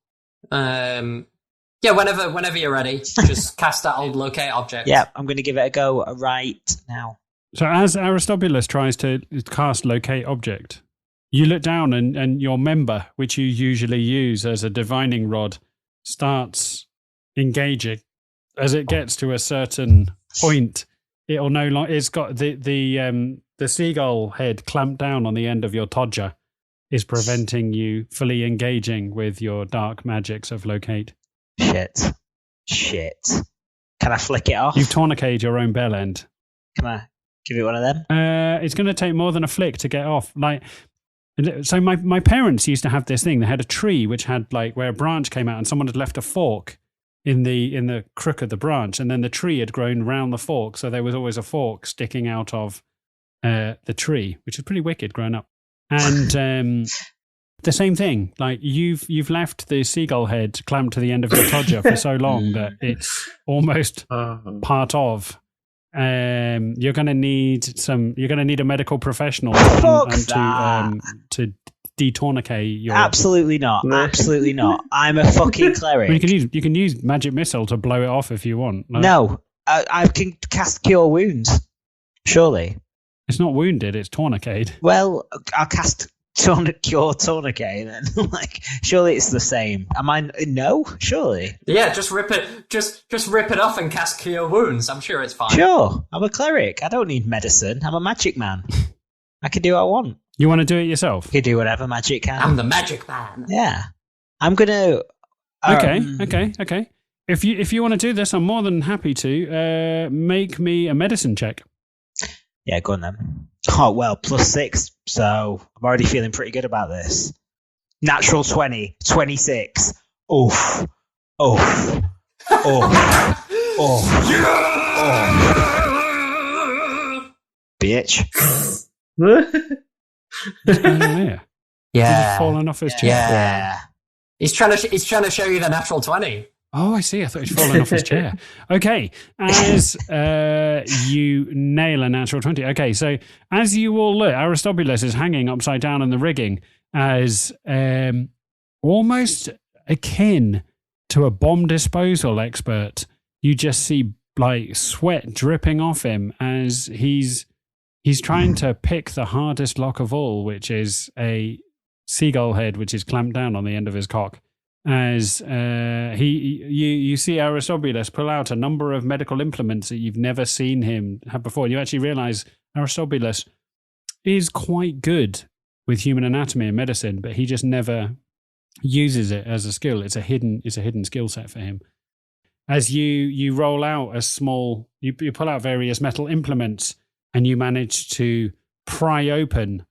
Yeah, whenever you're ready, just cast that old Locate Object. Yeah, I'm going to give it a go right now. So as Aristobulus tries to cast Locate Object, you look down and your member, which you usually use as a divining rod, starts engaging. As it gets to a certain point, it'll no longer. It's got the seagull head clamped down on the end of your todger, is preventing you fully engaging with your dark magics of Locate. Shit. Can I flick it off? You've tourniqueted your own bell end. Can I give it one of them? It's going to take more than a flick to get off. So my parents used to have this thing. They had a tree which had where a branch came out, and someone had left a fork in the crook of the branch, and then the tree had grown round the fork, so there was always a fork sticking out of the tree, which is pretty wicked growing up. And the same thing, you've left the seagull head clamped to the end of your todger for so long that it's almost part of. You're going to need a medical professional to detournicate your. Absolutely not. Absolutely not. I'm a fucking cleric. You can use magic missile to blow it off if you want. No, I can cast Cure Wounds. Surely. It's not wounded. It's tourniqueted. Well, I'll cast Cure Tourniquet then. Surely it's the same. Am I? No, surely. Yeah, just rip it off and cast Cure Wounds. I'm sure it's fine. Sure, I'm a cleric. I don't need medicine. I'm a magic man. I can do what I want. You want to do it yourself? You can do whatever magic can. I'm the magic man. Yeah, I'm gonna. Okay. If you want to do this, I'm more than happy to make me a medicine check. Yeah, go on then. Oh, well, +6, so I'm already feeling pretty good about this. Natural 20, 26. Oof. Bitch. He's fallen off his chair. Yeah. He's trying to show you the natural 20. Oh, I see. I thought he'd fallen off his chair. Okay. As you nail a natural 20. Okay, so as you all look, Aristobulus is hanging upside down in the rigging as almost akin to a bomb disposal expert. You just see sweat dripping off him as he's trying to pick the hardest lock of all, which is a seagull head, which is clamped down on the end of his cock. As you see Aristobulus pull out a number of medical implements that you've never seen him have before. You actually realize Aristobulus is quite good with human anatomy and medicine, but he just never uses it as a skill. It's a hidden skill set for him. As you roll out you pull out various metal implements, and you manage to pry open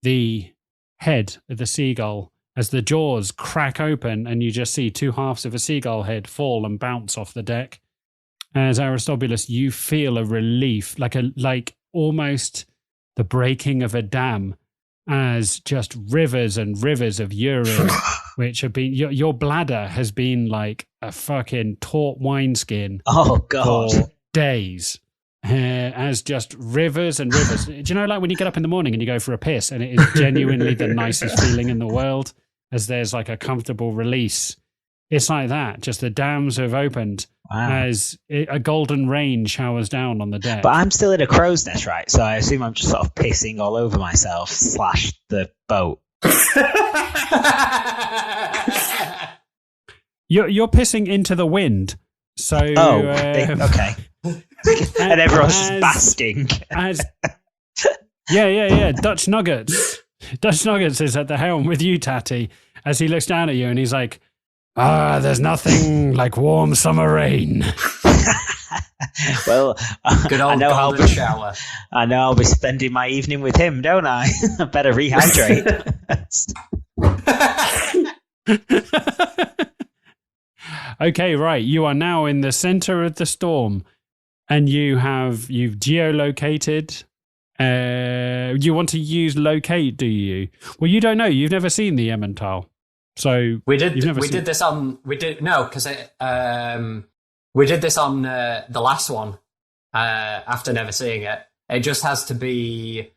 the head of the seagull. As the jaws crack open and you just see two halves of a seagull head fall and bounce off the deck. As Aristobulus, you feel a relief, like almost the breaking of a dam, as just rivers and rivers of urine, which have been, your bladder has been like a fucking taut wineskin for days. as just rivers and rivers. Do you know, like when you get up in the morning and you go for a piss and it is genuinely the nicest feeling in the world as there's like a comfortable release? It's like that. Just the dams have opened as a golden rain showers down on the deck. But I'm still in a crow's nest, right? So I assume I'm just sort of pissing all over myself / the boat. You're pissing into the wind. So okay. And everyone's basking. Yeah. Dutch Nuggets. Dutch Nuggets is at the helm with you, Tatty, as he looks down at you and he's like, there's nothing like warm summer rain. Well, good old golden shower. I know I'll be spending my evening with him, don't I? I better rehydrate. Okay, right. You are now in the center of the storm, and you've geolocated. You want to use locate, do you? Well, you don't know. You've never seen the Emmental. So we did this on the last one after never seeing it. It just has to be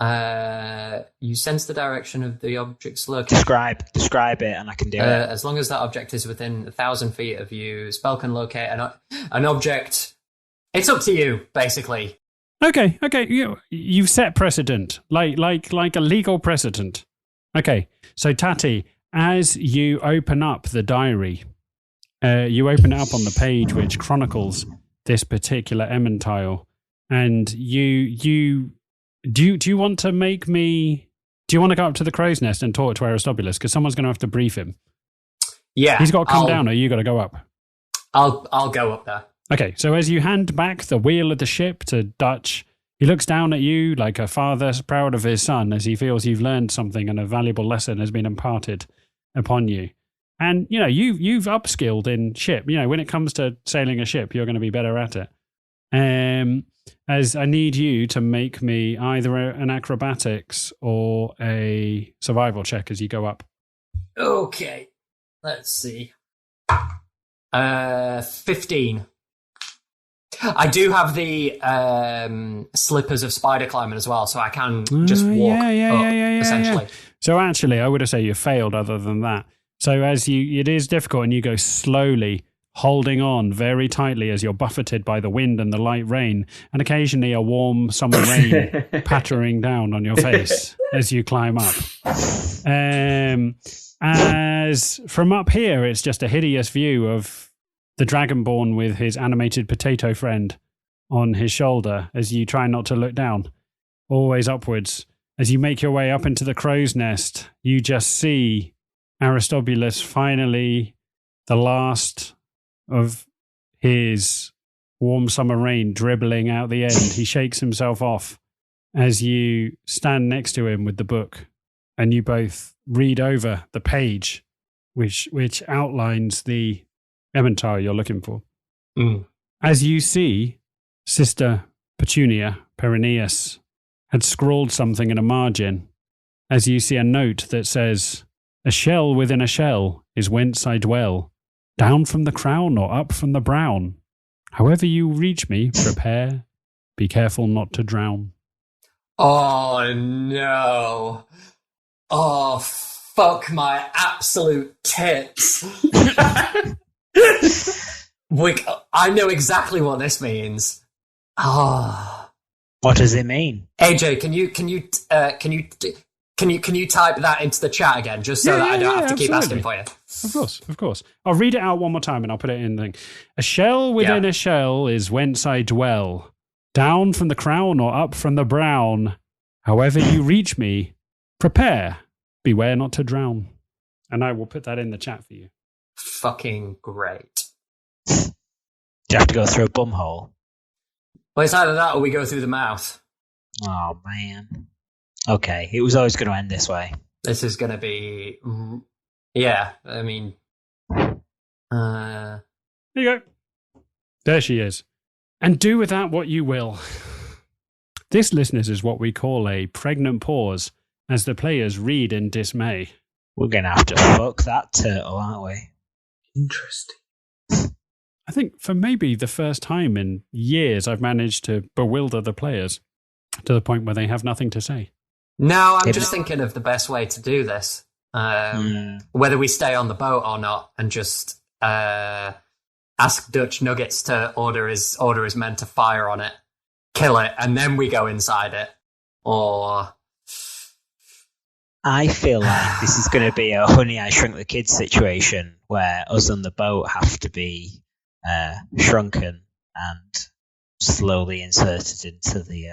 you sense the direction of the object's location. Describe it, and I can do it. As long as that object is within 1,000 feet of you, spell can locate an object. It's up to you, basically. Okay. You've set precedent, like a legal precedent. Okay, so Tatty, as you open up the diary, you open it up on the page which chronicles this particular Emmental, and do you want to make me? Do you want to go up to the crow's nest and talk to Aristobulus? Because someone's going to have to brief him. Yeah, he's got to come down, or you got to go up. I'll go up there. Okay, so as you hand back the wheel of the ship to Dutch, he looks down at you like a father proud of his son as he feels you've learned something and a valuable lesson has been imparted upon you. And, you've upskilled in ship. When it comes to sailing a ship, you're going to be better at it. As I need you to make me either an acrobatics or a survival check as you go up. Okay, let's see. 15. I do have the slippers of spider climbing as well, so I can just walk up, essentially. Yeah. So actually, I would have said you failed other than that. So it is difficult and you go slowly, holding on very tightly as you're buffeted by the wind and the light rain, and occasionally a warm summer rain pattering down on your face as you climb up. As from up here, it's just a hideous view of the Dragonborn with his animated potato friend on his shoulder as you try not to look down, always upwards. As you make your way up into the crow's nest, you just see Aristobulus finally, the last of his warm summer rain dribbling out the end. He shakes himself off as you stand next to him with the book, and you both read over the page which outlines the Emmental you're looking for. As you see, Sister Petunia Perineus had scrawled something in a margin, as you see a note that says, "A shell within a shell is whence I dwell, down from the crown or up from the brown. However you reach me, prepare, be careful not to drown." Oh no. Oh, fuck my absolute tits. I know exactly what this means. What does it mean? AJ, can you type that into the chat again, just so that I don't have to keep asking for you? Of course. I'll read it out one more time and I'll put it in the thing. "A shell within a shell is whence I dwell, down from the crown or up from the brown. However you reach me, prepare, beware not to drown." And I will put that in the chat for you. Fucking great. Do you have to go through a bumhole? Well, it's either that or we go through the mouth. Oh, man. Okay, it was always going to end this way. This is going to be... Yeah, I mean... Here you go. There she is. And do with that what you will. This, listeners, is what we call a pregnant pause as the players read in dismay. We're going to have to fuck that turtle, aren't we? Interesting. I think for maybe the first time in years, I've managed to bewilder the players to the point where they have nothing to say. No, I'm just thinking of the best way to do this. Whether we stay on the boat or not, and just ask Dutch Nuggets to order his men to fire on it, kill it, and then we go inside it. Or I feel like this is going to be a Honey, I Shrunk the Kids situation where us on the boat have to be shrunken and slowly inserted into the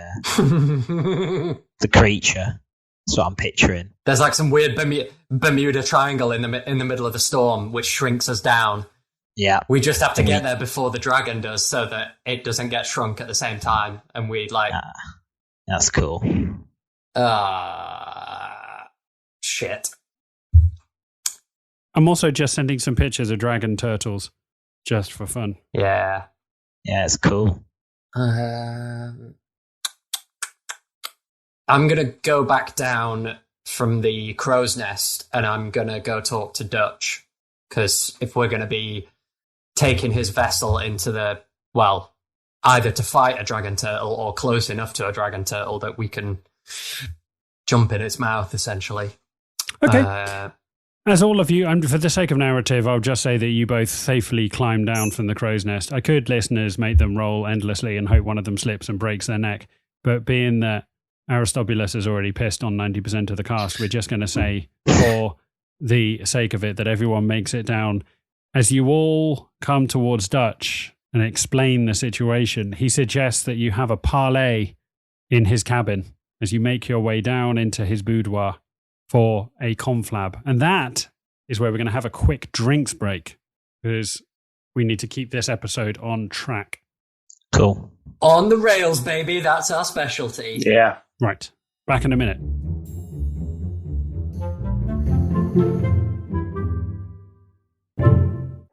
creature. That's what I'm picturing. There's like some weird Bermuda Triangle in the middle of the storm, which shrinks us down. Yeah, we just have to get there before the dragon does, so that it doesn't get shrunk at the same time, and we like. That's cool. Shit. I'm also just sending some pictures of dragon turtles, just for fun. Yeah. Yeah, it's cool. I'm going to go back down from the crow's nest, and I'm going to go talk to Dutch, because if we're going to be taking his vessel into the, well, either to fight a dragon turtle or close enough to a dragon turtle that we can jump in its mouth, essentially. Okay. As all of you, and for the sake of narrative, I'll just say that you both safely climbed down from the crow's nest. I could, listeners, make them roll endlessly and hope one of them slips and breaks their neck. But being that Aristobulus has already pissed on 90% of the cast, we're just going to say, for the sake of it, that everyone makes it down. As you all come towards Dutch and explain the situation, he suggests that you have a parley in his cabin as you make your way down into his boudoir for a conflab. And that is where we're going to have a quick drinks break, because we need to keep this episode on track. Cool. On the rails, baby. That's our specialty. Yeah. Right. Back in a minute.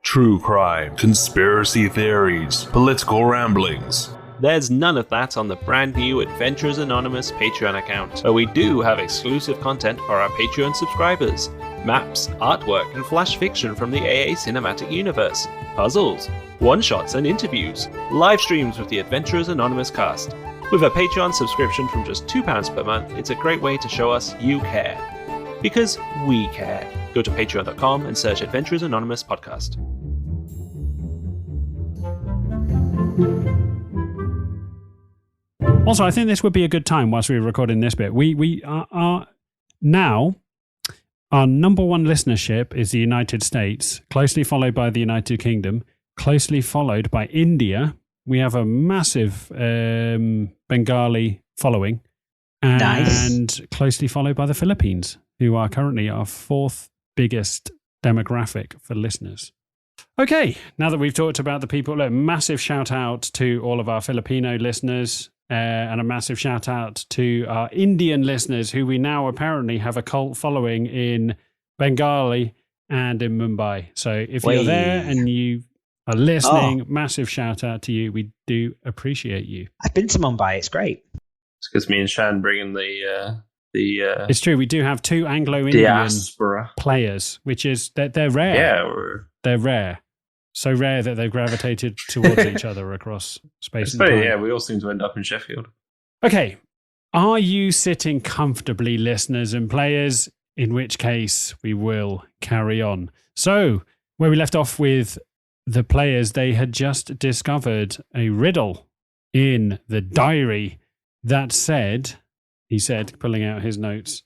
True crime, conspiracy theories, political ramblings. There's none of that on the brand new Adventurers Anonymous Patreon account, where we do have exclusive content for our Patreon subscribers. Maps, artwork, and flash fiction from the AA cinematic universe. Puzzles, one-shots and interviews. Live streams with the Adventurers Anonymous cast. With a Patreon subscription from just £2 per month, it's a great way to show us you care. Because we care. Go to patreon.com and search Adventurers Anonymous Podcast. Also, I think this would be a good time whilst we were recording this bit. We are now, our number one listenership is the United States, closely followed by the United Kingdom, closely followed by India. We have a massive Bengali following, and closely followed by the Philippines, who are currently our fourth biggest demographic for listeners. Okay, now that we've talked about the people, a massive shout out to all of our Filipino listeners. And a massive shout out to our Indian listeners, who we now apparently have a cult following in Bengali and in Mumbai. So if you're there and you are listening, massive shout out to you. We do appreciate you. I've been to Mumbai. It's great. It's because me and Shan bringing the It's true. We do have two Anglo-Indian diaspora players, which is they're rare. Yeah, they're rare. So rare that they've gravitated towards each other across space and funny, time. yeah, we all seem to end up in Sheffield. Okay. Are you sitting comfortably, listeners and players? In which case, we will carry on. So, where we left off with the players, they had just discovered a riddle in the diary that said, he said, pulling out his notes,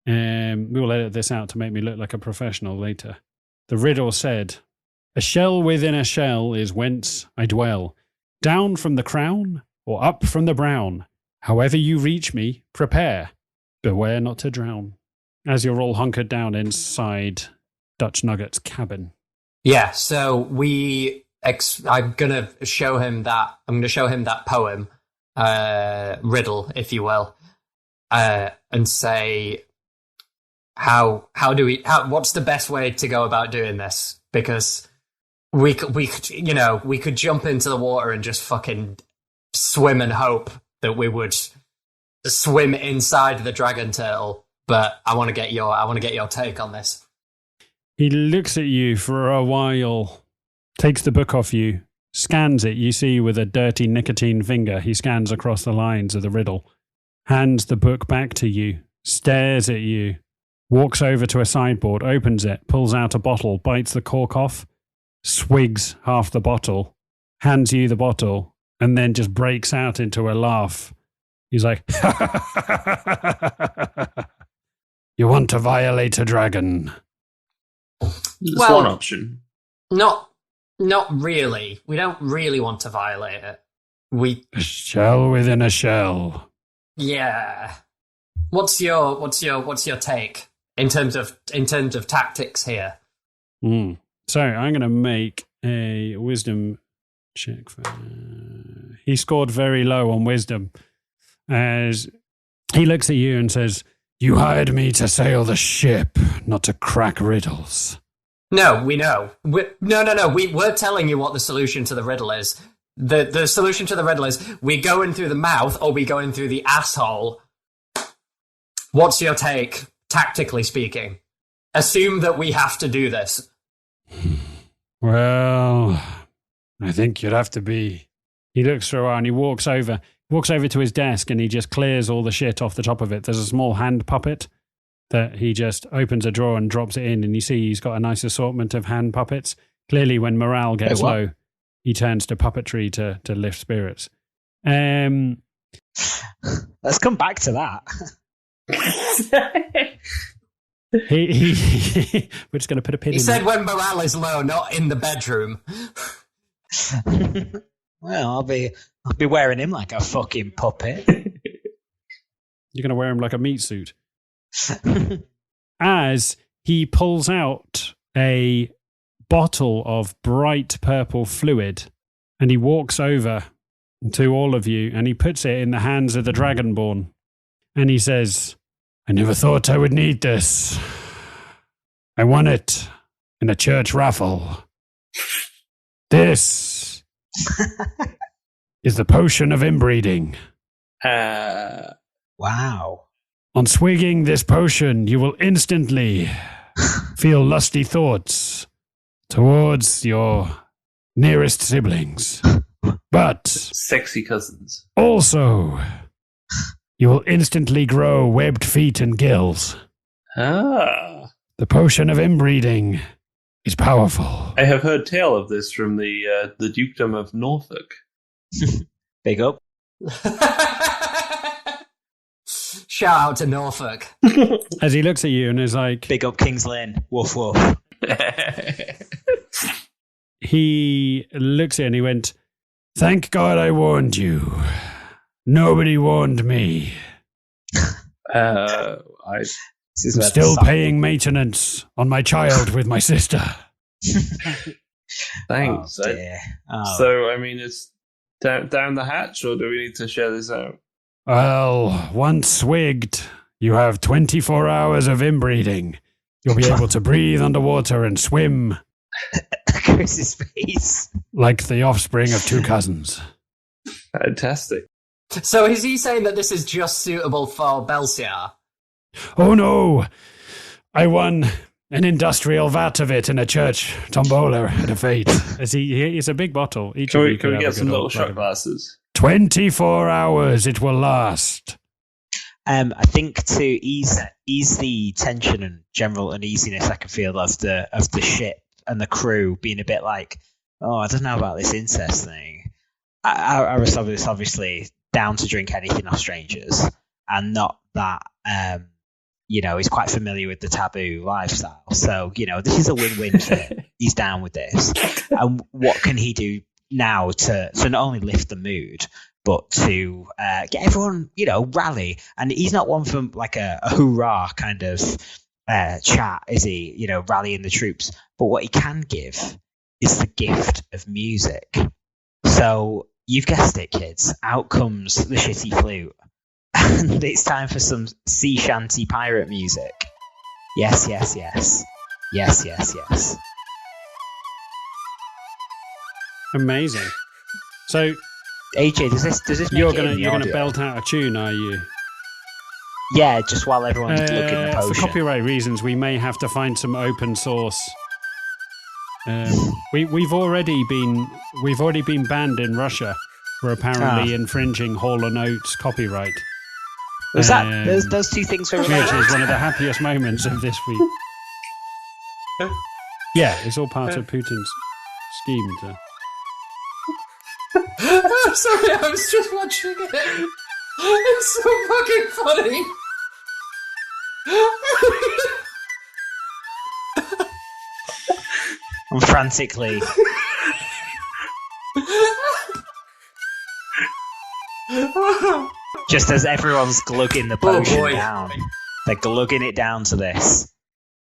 we will edit this out to make me look like a professional later. The riddle said, "A shell within a shell is whence I dwell. Down from the crown or up from the brown. However you reach me, prepare. Beware not to drown." As you're all hunkered down inside Dutch Nugget's cabin. Yeah, so I'm going to show him that poem, riddle, if you will, and say, what's the best way to go about doing this? Because we could jump into the water and just fucking swim and hope that we would swim inside the dragon turtle. But I want to get your take on this. He looks at you for a while, takes the book off you, scans it. You see with a dirty nicotine finger, he scans across the lines of the riddle, hands the book back to you, stares at you, walks over to a sideboard, opens it, pulls out a bottle, bites the cork off, swigs half the bottle, hands you the bottle, and then just breaks out into a laugh. He's like, you want to violate a dragon? That's Well- one option. Not really. We don't really want to violate it. A shell within a shell. Yeah. What's your take in terms of tactics here? So I'm going to make a wisdom check. He scored very low on wisdom as he looks at you and says, you hired me to sail the ship, not to crack riddles. No, we know. No. We're telling you what the solution to the riddle is. The solution to the riddle is we go in through the mouth or we go in through the asshole. What's your take, tactically speaking? Assume that we have to do this. Well, I think you'd have to be... He looks through and he walks over to his desk and he just clears all the shit off the top of it. There's a small hand puppet that he just opens a drawer and drops it in, and you see he's got a nice assortment of hand puppets. Clearly, when morale gets low, he turns to puppetry to lift spirits. Let's come back to that. We're just going to put a pin in He said it. when morale is low, not in the bedroom. Well, I'll be wearing him like a fucking puppet. You're going to wear him like a meat suit. As he pulls out a bottle of bright purple fluid and he walks over to all of you and he puts it in the hands of the Dragonborn and he says, I never thought I would need this. I won it in a church raffle. This is the potion of inbreeding. Wow. On swigging this potion, you will instantly feel lusty thoughts towards your nearest siblings. But Sexy cousins. also, you will instantly grow webbed feet and gills. Ah. The potion of inbreeding is powerful. I have heard tale of this from the Dukedom of Norfolk. Big up. Shout out to Norfolk. As he looks at you and is like... Big up King's Lane. Woof woof. He looks at you and he went, thank God I warned you. Nobody warned me. I'm Still paying maintenance on my child with my sister. Thanks. Oh, dear. Oh. So, I mean, it's down the hatch, or do we need to share this out? Well, once swigged, you have 24 hours of inbreeding. You'll be able to breathe underwater and swim Chris's face. like the offspring of two cousins. Fantastic. So is he saying that this is just suitable for Belsiar? Oh no! I won an industrial vat of it in a church tombola at a fete. It's a big bottle. Each Can of we you could have get a some good little old shot bag. glasses? 24 hours it will last. I think to ease the tension and general uneasiness I can feel of the ship and the crew being a bit like, oh, I don't know about this incest thing. I was obviously down to drink anything off strangers, and not that he's quite familiar with the taboo lifestyle. So this is a win-win for him. He's down with this, and what can he do now to not only lift the mood, but to get everyone, rally. And he's not one from like a hoorah kind of chat, is he? Rallying the troops. But what he can give is the gift of music. So you've guessed it, kids. Out comes the shitty flute. And it's time for some sea shanty pirate music. Yes, yes, yes. Yes, yes, yes. Amazing. So AJ, does this make you're it in the gonna audio? belt out a tune, are you? Yeah, just while everyone's looking at the For potion. copyright reasons, we may have to find some open source We've already been banned in Russia for apparently infringing Hall & Oates copyright. Was that those two things were Which related? is one of the happiest moments of this week. Yeah, it's all part of Putin's scheme to... I'm sorry, I was just watching it. It's so fucking funny. I'm frantically. Just as everyone's glugging the potion down. They're glugging it down to this.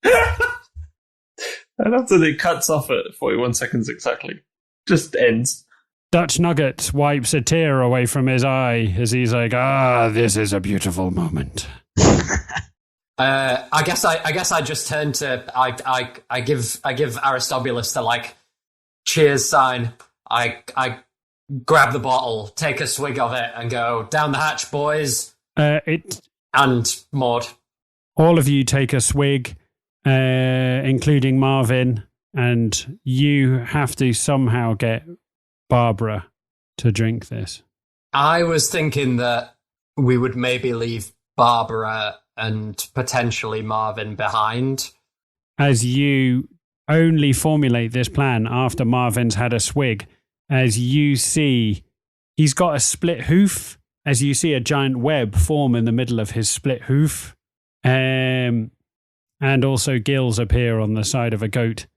And after it cuts off at 41 seconds exactly. Just ends. Dutch Nugget wipes a tear away from his eye as he's like, this is a beautiful moment. I guess I just turn to I give Aristobulus the like cheers sign. I grab the bottle, take a swig of it, and go down the hatch, boys. And Maud. All of you take a swig, including Marvin, and you have to somehow get Barbara to drink this. I was thinking that we would maybe leave Barbara and potentially Marvin behind. As you only formulate this plan after Marvin's had a swig, as you see he's got a split hoof, as you see a giant web form in the middle of his split hoof, and also gills appear on the side of a goat.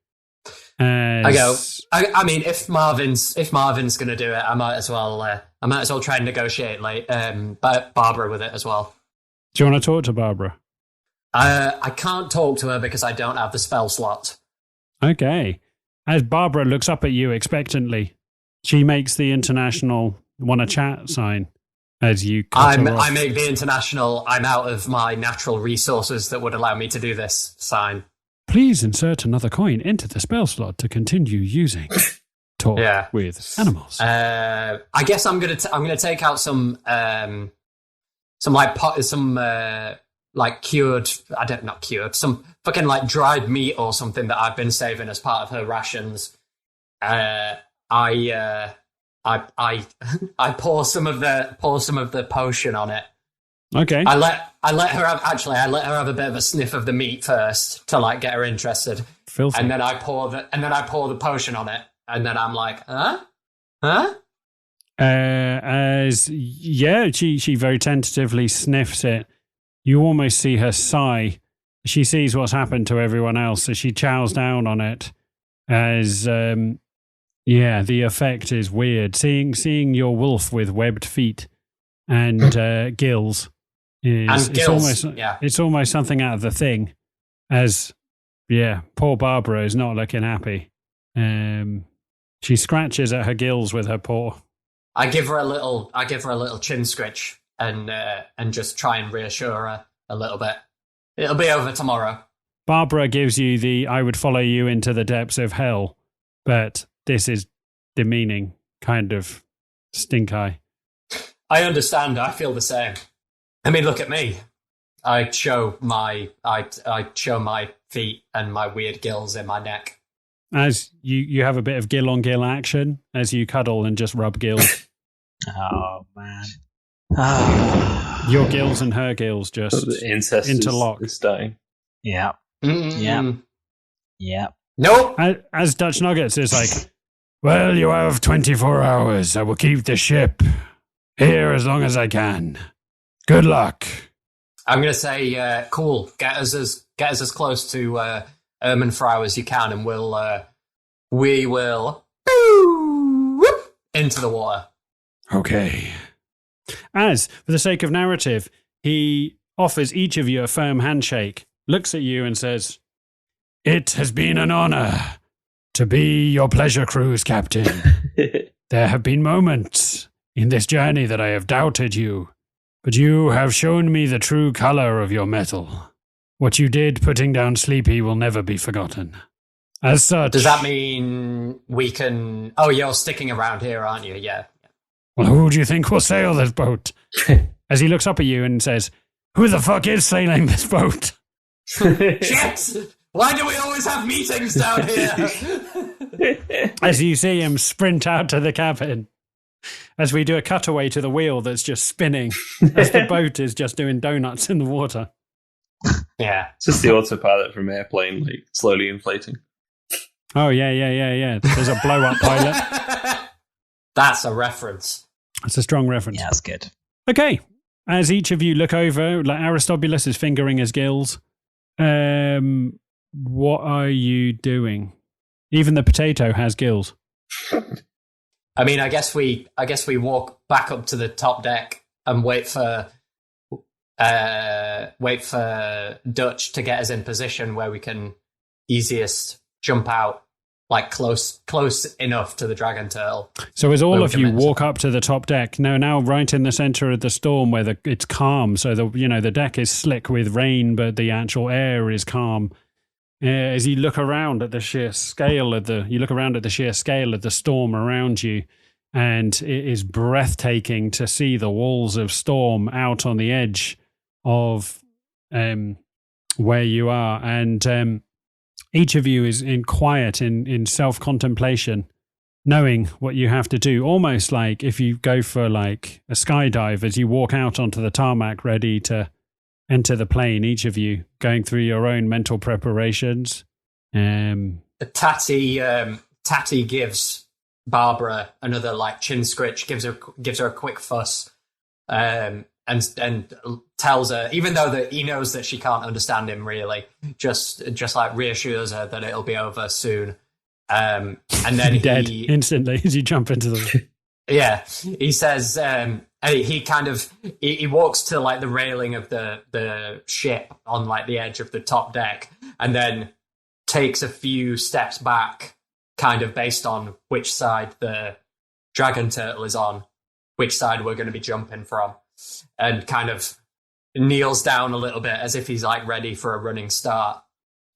I go. I mean, if Marvin's going to do it, I might as well try and negotiate Barbara with it as well. Do you want to talk to Barbara? I can't talk to her because I don't have the spell slot. Okay. As Barbara looks up at you expectantly, she makes the international wanna chat sign as you cut her off. I make the international I'm out of my natural resources that would allow me to do this sign. Please insert another coin into the spell slot to continue using talk with animals. I guess I'm gonna take out some fucking like dried meat or something that I've been saving as part of her rations. I pour some of the potion on it. Okay. I let her have a bit of a sniff of the meat first to like get her interested. Filthy. And then I pour the potion on it, and then I'm like, huh? She very tentatively sniffs it. You almost see her sigh. She sees what's happened to everyone else, so she chows down on it. As the effect is weird. Seeing your wolf with webbed feet and gills it's almost something out of The Thing. As poor Barbara is not looking happy. She scratches at her gills with her paw. I give her a little chin scritch and just try and reassure her a little bit. It'll be over tomorrow. Barbara gives you the I would follow you into the depths of hell, but this is demeaning kind of stink eye. I understand. I feel the same. I mean, look at me. I show my feet and my weird gills in my neck. As you have a bit of gill on gill action as you cuddle and just rub gills. Oh man. Your gills and her gills just interlock. Is dying. Yeah. Mm-mm. Yeah. Nope. As Dutch Nuggets is like, well, you have 24 hours. I will keep the ship here as long as I can. Good luck. I'm going to say, cool. Get us as close to Ermenfrau as you can, and we will into the water. Okay. As, for the sake of narrative, he offers each of you a firm handshake, looks at you and says, "It has been an honor to be your pleasure cruise captain. There have been moments in this journey that I have doubted you, but you have shown me the true color of your metal. What you did putting down Sleepy will never be forgotten. As such..." Does that mean we can... Oh, you're sticking around here, aren't you? Yeah. Well, who do you think will sail this boat? As he looks up at you and says, "Who the fuck is sailing this boat?" Shit! Why do we always have meetings down here? As you see him sprint out to the cabin, as we do a cutaway to the wheel that's just spinning, as the boat is just doing donuts in the water. Yeah. It's just the autopilot from Airplane, like, slowly inflating. Oh, yeah. There's a blow-up pilot. That's a reference. That's a strong reference. Yeah, that's good. Okay. As each of you look over, like Aristobulus is fingering his gills. What are you doing? Even the potato has gills. I mean, I guess we walk back up to the top deck and wait for Dutch to get us in position where we can easiest jump out, like close enough to the dragon turtle. So as all of you walk up to the top deck, now right in the center of the storm where it's calm, so the deck is slick with rain, but the actual air is calm. As you look around at the sheer scale of the storm around you, and it is breathtaking to see the walls of storm out on the edge of where you are, and each of you is in quiet, in self-contemplation, knowing what you have to do, almost like if you go for like a skydive, as you walk out onto the tarmac ready to enter the plane, each of you going through your own mental preparations. Tatty gives Barbara another like chin scritch, gives her a quick fuss, and tells her, even though that he knows that she can't understand him really, just like reassures her that it'll be over soon. And then dead instantly as you jump into the yeah, he says he walks to like the railing of the ship on like the edge of the top deck, and then takes a few steps back, kind of based on which side the dragon turtle is on, which side we're going to be jumping from, and kind of kneels down a little bit as if he's like ready for a running start.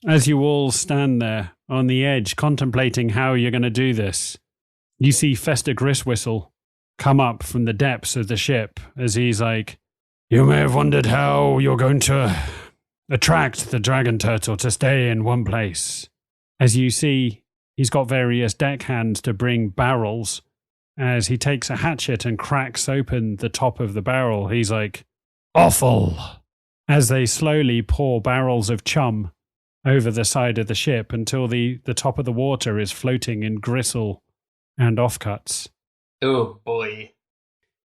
As you all stand there on the edge, contemplating how you're going to do this, you see Fester Griswhistle come up from the depths of the ship as he's like, "You may have wondered how you're going to attract the dragon turtle to stay in one place." As you see, he's got various deckhands to bring barrels. As he takes a hatchet and cracks open the top of the barrel, he's like, "Awful!" As they slowly pour barrels of chum over the side of the ship until the top of the water is floating in gristle and offcuts. Oh boy.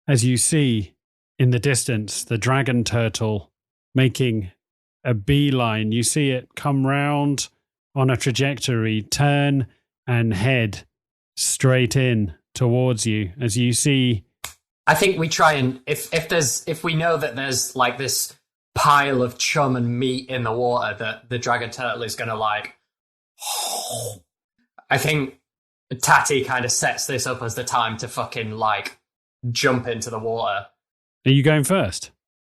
As you see in the distance, the dragon turtle making a beeline, you see it come round on a trajectory, turn and head straight in towards you. As you see, I think we try and if we know that there's like this pile of chum and meat in the water that the dragon turtle is going to like, I think Tatty kind of sets this up as the time to fucking like jump into the water. Are you going first?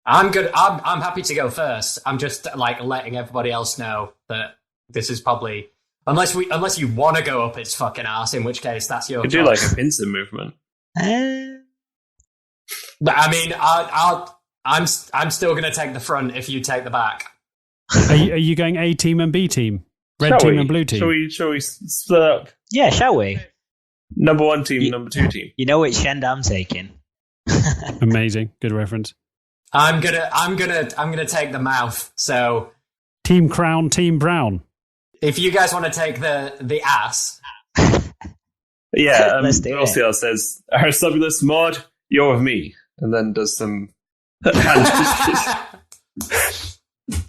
I'm good. I'm happy to go first. I'm just like letting everybody else know that this is probably, unless you want to go up its fucking ass, in which case that's your choice. You could do like a pincer movement. But I mean, I'm still going to take the front if you take the back. Are you going A team and B team? Red team and blue team? Shall we split up? Yeah, shall we? Number 1 team, number 2 team. You know which end I'm taking. Amazing, good reference. I'm gonna take the mouth. So, Team Crown, Team Brown. if you guys want to take the ass, Yeah, Let's do it. Rosiel says, Aristobulus, Maud, you're with me. And then does some hand gestures.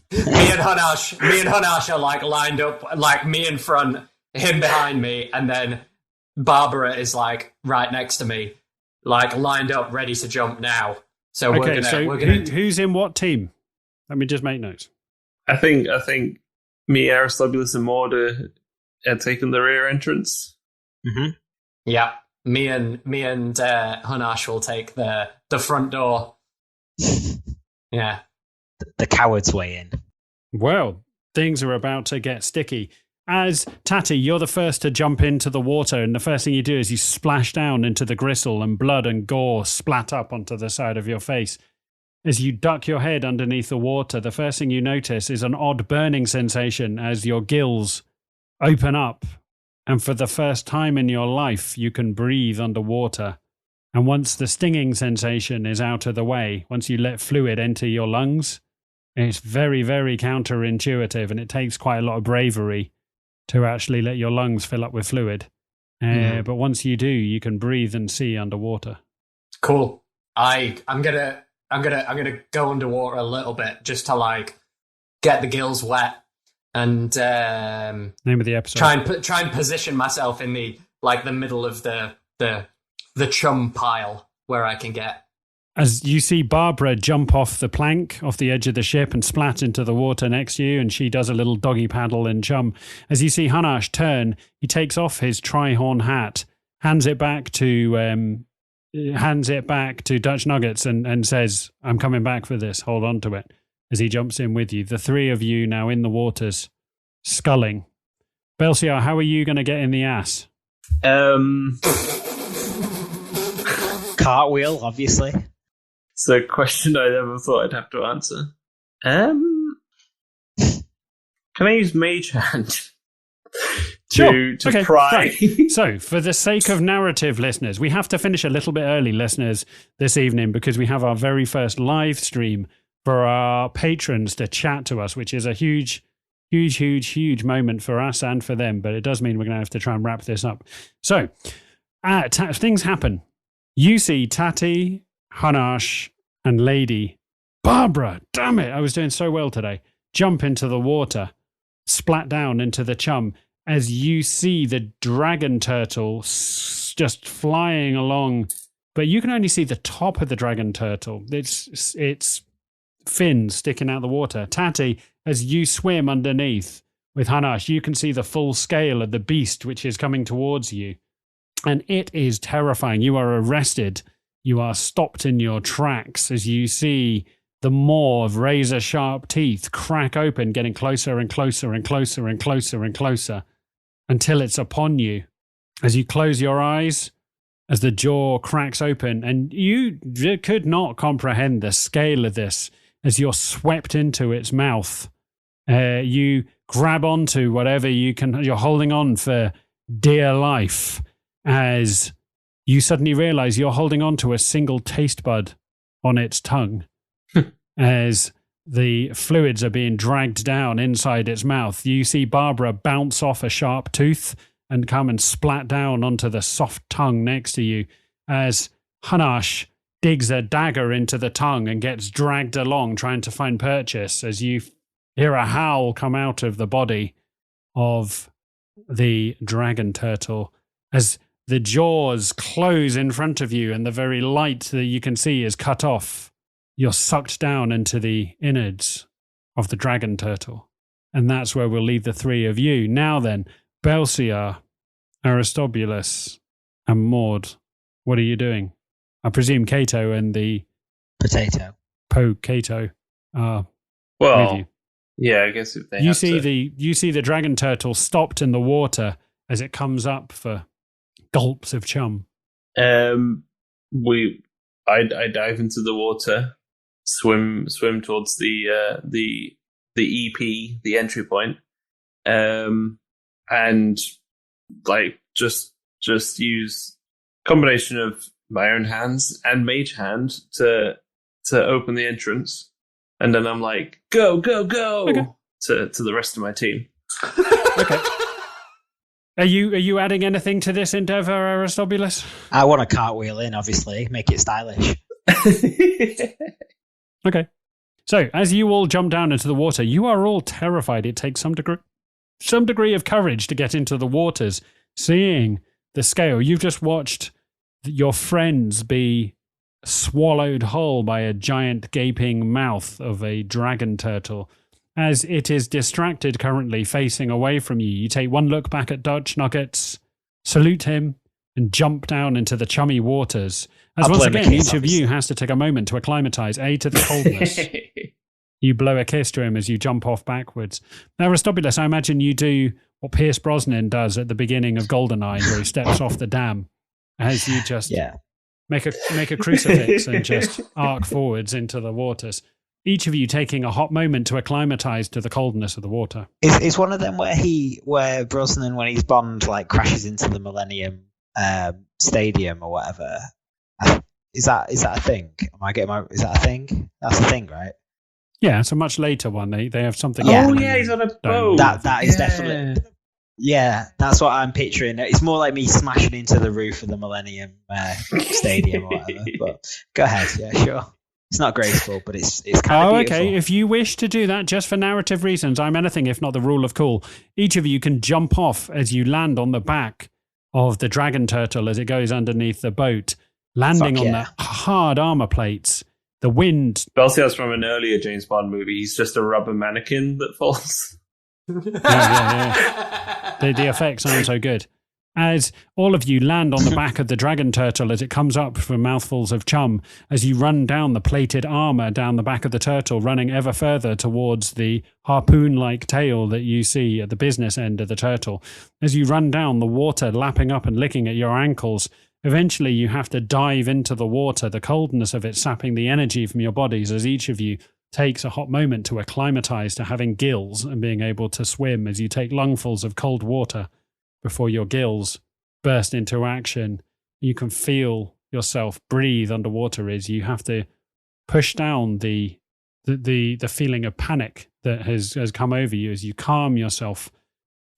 me and Hunash are like lined up, like me in front, him behind me, and then Barbara is like right next to me, like lined up, ready to jump now. So we're gonna. Who's in what team? Let me just make notes. I think me, Aristobulus, and Maud are taking the rear entrance. Mm-hmm. Yeah, me and Hunash will take the front door. Yeah. The coward's way in. Well, things are about to get sticky. As Tatty, you're the first to jump into the water, and the first thing you do is you splash down into the gristle, and blood and gore splat up onto the side of your face. as you duck your head underneath the water, the first thing you notice is an odd burning sensation as your gills open up. And for the first time in your life, you can breathe underwater. And once the stinging sensation is out of the way, once you let fluid enter your lungs, it's very, very counterintuitive, and it takes quite a lot of bravery to actually let your lungs fill up with fluid. But once you do, you can breathe and see underwater. Cool. I'm gonna go underwater a little bit just to like get the gills wet and name of the episode. Try and position myself in the middle of the chum pile where I can get. As you see Barbara jump off the plank, off the edge of the ship, and splat into the water next to you, and she does a little doggy paddle in chum. As you see Hanash turn, he takes off his tri-horn hat, hands it back to Dutch Nuggets, and says, "I'm coming back for this. Hold on to it." As he jumps in with you, the three of you now in the waters, sculling. Belsiar, how are you going to get in the ass? Cartwheel, obviously. It's a question I never thought I'd have to answer. Can I use Mage Hand to pry? Right. So, for the sake of narrative, listeners, we have to finish a little bit early, listeners, this evening, because we have our very first live stream for our patrons to chat to us, which is a huge moment for us and for them. But it does mean we're going to have to try and wrap this up. So, things happen. You see Tati, Hanash, and Lady Barbara. Damn it, I was doing so well today. Jump into the water, splat down into the chum, as you see the dragon turtle just flying along. But you can only see the top of the dragon turtle. It's fins sticking out the water. Tati, as you swim underneath with Hanash, you can see the full scale of the beast which is coming towards you. And it is terrifying. You are arrested. You are stopped in your tracks as you see the maw of razor-sharp teeth crack open, getting closer and closer and closer and closer and closer until it's upon you. As you close your eyes, as the jaw cracks open, and you could not comprehend the scale of this as you're swept into its mouth. You grab onto whatever you can. You're holding on for dear life as you suddenly realize you're holding on to a single taste bud on its tongue as the fluids are being dragged down inside its mouth. You see Barbara bounce off a sharp tooth and come and splat down onto the soft tongue next to you as Hanash digs a dagger into the tongue and gets dragged along trying to find purchase as you hear a howl come out of the body of the dragon turtle as the jaws close in front of you and the very light that you can see is cut off. You're sucked down into the innards of the dragon turtle. And that's where we'll leave the three of you. Now then, Belsiar, Aristobulus, and Maud, what are you doing? I presume Cato and the Potato. Cato are Well, with you. yeah, I guess if they You see the dragon turtle stopped in the water as it comes up for gulps of chum. I dive into the water, swim towards the EP, the entry point, and like just use combination of my own hands and mage hand to open the entrance, and then I'm like go Okay. to the rest of my team. Okay. Are you adding anything to this endeavor, Aristobulus? I want a cartwheel in, obviously, make it stylish. Okay. So, as you all jump down into the water, you are all terrified. It takes some degree of courage to get into the waters, seeing the scale. You've just watched your friends be swallowed whole by a giant gaping mouth of a dragon turtle. As it is distracted currently facing away from you, you take one look back at Dutch Nuggets, salute him, and jump down into the chummy waters. As once again, each of you has to take a moment to acclimatize, to the coldness. You blow a kiss to him as you jump off backwards. Now, Aristobulus, I imagine you do what Pierce Brosnan does at the beginning of GoldenEye, where he steps off the dam, as you just make a crucifix and just arc forwards into the waters. Each of you taking a hot moment to acclimatize to the coldness of the water. Is one of them where Brosnan, when he's Bond, like crashes into the Millennium Stadium or whatever? Is that a thing? Is that a thing? That's a thing, right? Yeah, it's a much later one. They have something. Yeah. Oh yeah, he's on a boat. That is definitely. Yeah, that's what I'm picturing. It's more like me smashing into the roof of the Millennium Stadium or whatever. But go ahead, yeah, sure. It's not graceful, but it's kind of beautiful. Okay. If you wish to do that just for narrative reasons, I'm anything if not the rule of cool. Each of you can jump off as you land on the back of the dragon turtle as it goes underneath the boat, landing on the hard armor plates. The wind. Belsiar's from an earlier James Bond movie. He's just a rubber mannequin that falls. Yeah. The effects aren't so good. As all of you land on the back of the dragon turtle as it comes up for mouthfuls of chum, as you run down the plated armor down the back of the turtle, running ever further towards the harpoon-like tail that you see at the business end of the turtle. As you run down, the water lapping up and licking at your ankles, eventually you have to dive into the water, the coldness of it sapping the energy from your bodies as each of you takes a hot moment to acclimatize to having gills and being able to swim as you take lungfuls of cold water before your gills burst into action. You can feel yourself breathe underwater as you have to push down the feeling of panic that has come over you as you calm yourself.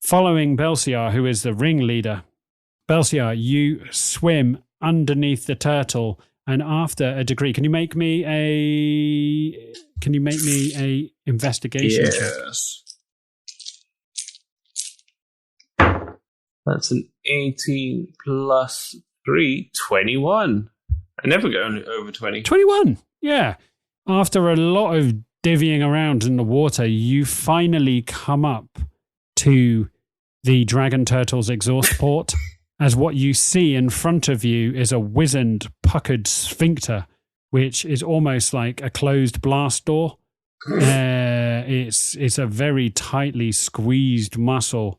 Following Belsiar, who is the ringleader, Belsiar, you swim underneath the turtle, and after a degree, can you make me a investigation check? That's an 18 plus 3, 21. I never go over 20. 21, yeah. After a lot of divvying around in the water, you finally come up to the dragon turtle's exhaust port, as what you see in front of you is a wizened, puckered sphincter, which is almost like a closed blast door. It's a very tightly squeezed muscle.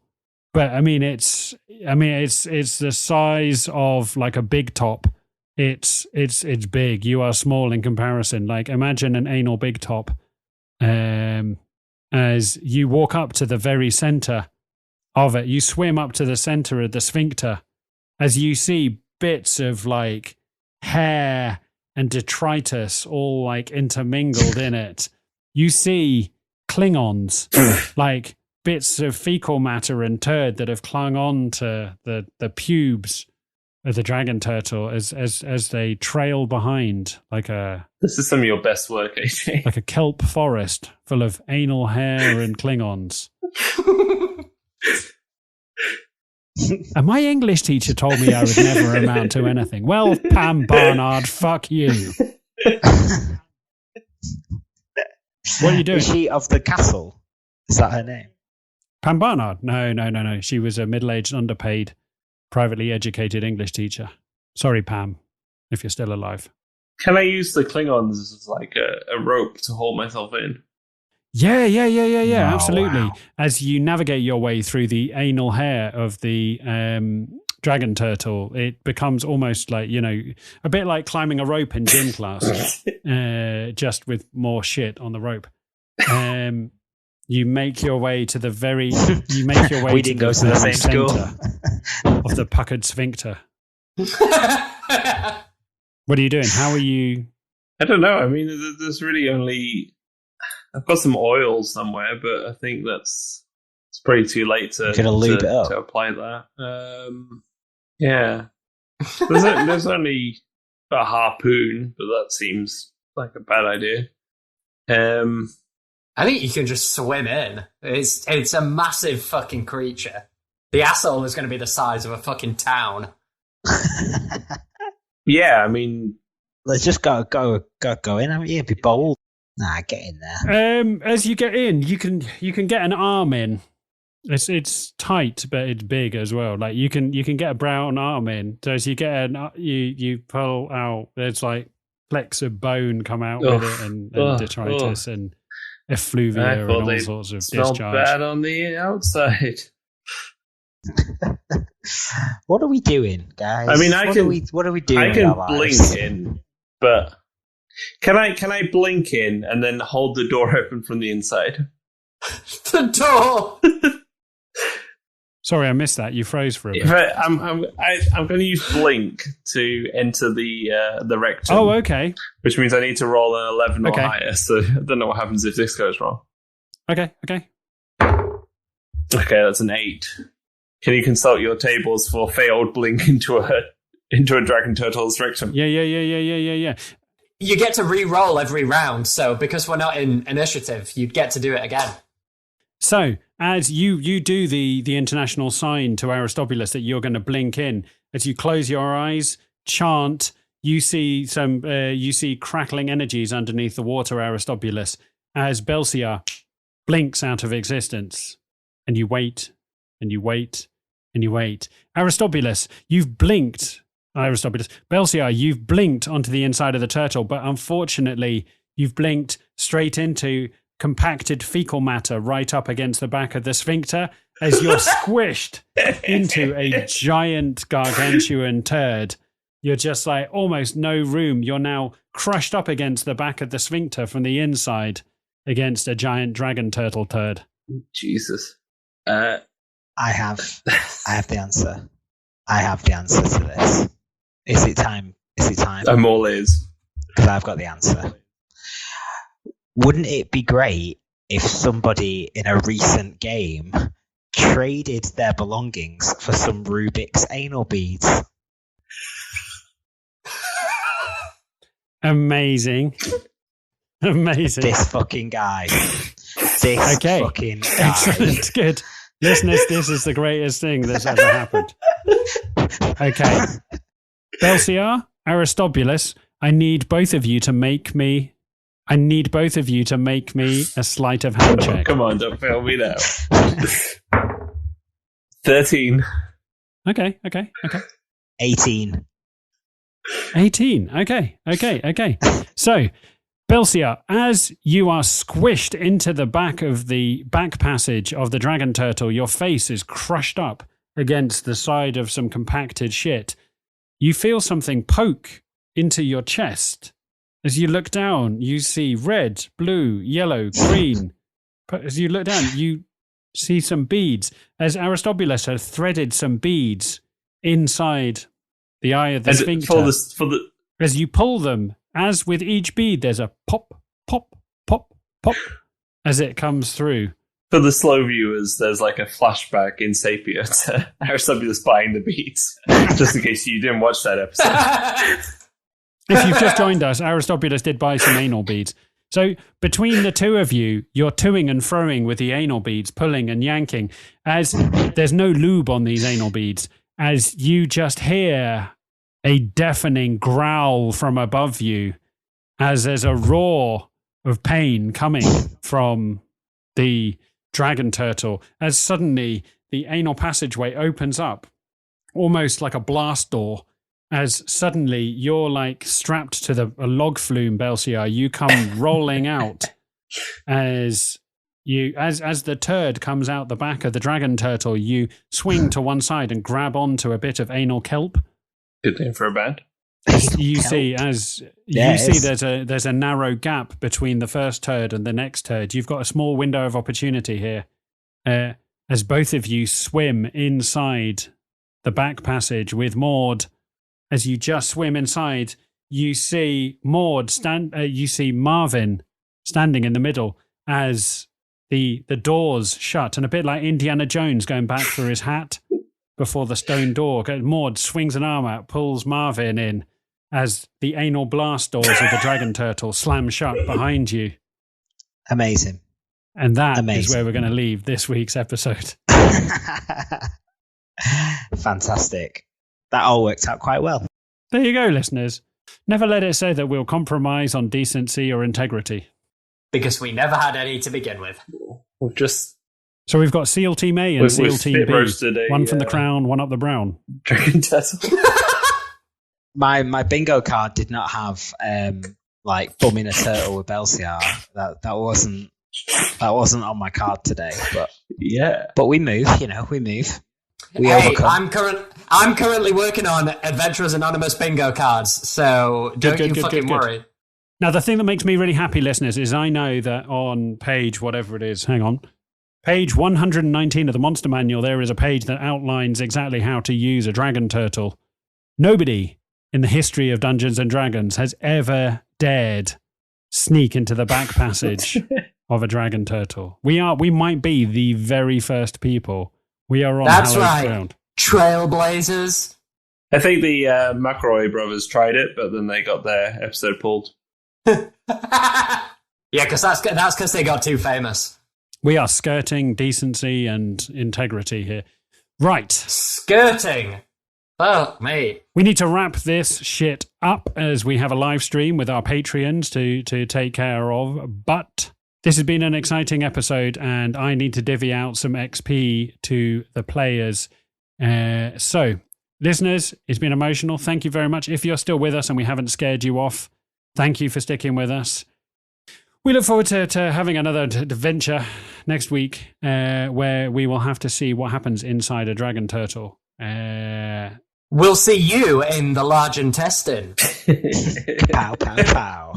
But it's the size of like a big top. It's big. You are small in comparison. Like imagine an anal big top. As you walk up to the very center of it, you swim up to the center of the sphincter. As you see bits of like hair and detritus all like intermingled in it. You see Klingons like bits of fecal matter and turd that have clung on to the pubes of the dragon turtle as they trail behind like a... This is some of your best work, AJ. Like a kelp forest full of anal hair and Klingons. And my English teacher told me I would never amount to anything. Well, Pam Barnard, fuck you. What are you doing? Is she of the castle? Is that her name? Pam Barnard? No. She was a middle-aged, underpaid, privately educated English teacher. Sorry, Pam, if you're still alive. Can I use the Klingons as like a rope to hold myself in? Yeah, Oh, absolutely. wow. As you navigate your way through the anal hair of the dragon turtle, it becomes almost like, a bit like climbing a rope in gym class, just with more shit on the rope. You make your way to the very... You make your way We to didn't the go to the very same school. center of the puckered sphincter. What are you doing? How are you... I don't know. I mean, there's really only... I've got some oil somewhere, but I think it's probably too late to apply that. Yeah. There's only a harpoon, but that seems like a bad idea. I think you can just swim in. It's a massive fucking creature. The asshole is going to be the size of a fucking town. Yeah, I mean... Let's just go in, haven't you? Be bold. Nah, get in there. As you get in, you can get an arm in. It's tight, but it's big as well. Like you can get a brown arm in. So as you get you pull out, there's like flecks of bone come out with it, and detritus and effluvia and all sorts of smell discharge. Bad on the outside. What are we doing, guys? I mean, what are we doing? I with can our blink lives? in, but can I blink in and then hold the door open from the inside? The door. Sorry, I missed that. You froze for a bit. I'm going to use blink to enter the rectum. Oh, okay. Which means I need to roll an 11 Okay. or higher. So I don't know what happens if this goes wrong. Okay. Okay, that's an 8. Can you consult your tables for failed blink into a dragon turtle's rectum? Yeah. You get to re-roll every round, so because we're not in initiative, you'd get to do it again. So, as you do the international sign to Aristobulus that you're going to blink in, as you close your eyes, chant, you see crackling energies underneath the water, Aristobulus, as Belsiar blinks out of existence. And you wait, and you wait, and you wait. Aristobulus, you've blinked. Belsiar, you've blinked onto the inside of the turtle, but unfortunately, you've blinked straight into compacted fecal matter right up against the back of the sphincter as you're squished into a giant gargantuan turd. You're just like almost no room. You're now crushed up against the back of the sphincter from the inside against a giant dragon turtle turd. Jesus. I have the answer. I have the answer to this. Is it time? I'm all ears. Because I've got the answer. Wouldn't it be great if somebody in a recent game traded their belongings for some Rubik's anal beads? Amazing. This fucking guy. Fucking guy. Excellent. Good. Listeners, this is the greatest thing that's ever happened. Okay. Belsiar, Aristobulus, I need both of you to make me a sleight of hand check. Come on, don't fail me now. 13. Okay. 18. 18. Okay. So, Belsiar, as you are squished into the back of the back passage of the dragon turtle, your face is crushed up against the side of some compacted shit. You feel something poke into your chest. As you look down, you see red, blue, yellow, green. As you look down, you see some beads. As Aristobulus has threaded some beads inside the eye of the sphincter. As you pull them, as with each bead, there's a pop, pop, pop, pop, as it comes through. For the slow viewers, there's like a flashback in Sapia to Aristobulus buying the beads, just in case you didn't watch that episode. If you've just joined us, Aristobulus did buy some anal beads. So between the two of you, you're toing and froing with the anal beads, pulling and yanking, as there's no lube on these anal beads, as you just hear a deafening growl from above you, as there's a roar of pain coming from the dragon turtle, as suddenly the anal passageway opens up, almost like a blast door, as suddenly you're like strapped to a log flume, Belsiar. You come rolling out as the turd comes out the back of the dragon turtle. You swing to one side and grab onto a bit of anal kelp. Good name for a band. You see there's a narrow gap between the first turd and the next turd. You've got a small window of opportunity here, as both of you swim inside the back passage with Maud. As you just swim inside, you see Maud you see Marvin standing in the middle as the doors shut, and a bit like Indiana Jones going back for his hat before the stone door. Maud swings an arm out, pulls Marvin in as the anal blast doors of the dragon turtle slam shut behind you. Amazing. And that is where we're going to leave this week's episode. Fantastic. That all worked out quite well. There you go, listeners. Never let it say that we'll compromise on decency or integrity. Because we never had any to begin with. So we've got SEAL Team A and SEAL Team B. One from the crown, one up the brown. Dragon turtle. My bingo card did not have bumming a turtle with Belsiar. That wasn't on my card today. But yeah. But we move, we move. I'm currently working on Adventurers Anonymous bingo cards, so don't you fucking worry. Now, the thing that makes me really happy, listeners, is I know that on page whatever it is, page 119 of the Monster Manual, there is a page that outlines exactly how to use a dragon turtle. Nobody in the history of Dungeons and Dragons has ever dared sneak into the back passage of a dragon turtle. We might be the very first people. We are on hallowed ground. Trailblazers. I think the McElroy brothers tried it, but then they got their episode pulled. Yeah, because that's because they got too famous. We are skirting decency and integrity here. Right. Skirting. Fuck me. We need to wrap this shit up as we have a live stream with our Patreons to take care of. But this has been an exciting episode, and I need to divvy out some XP to the players. So, listeners, it's been emotional. Thank you very much. If you're still with us and we haven't scared you off, thank you for sticking with us. We look forward to having another adventure next week where we will have to see what happens inside a dragon turtle. We'll see you in the large intestine. Pow, pow, pow.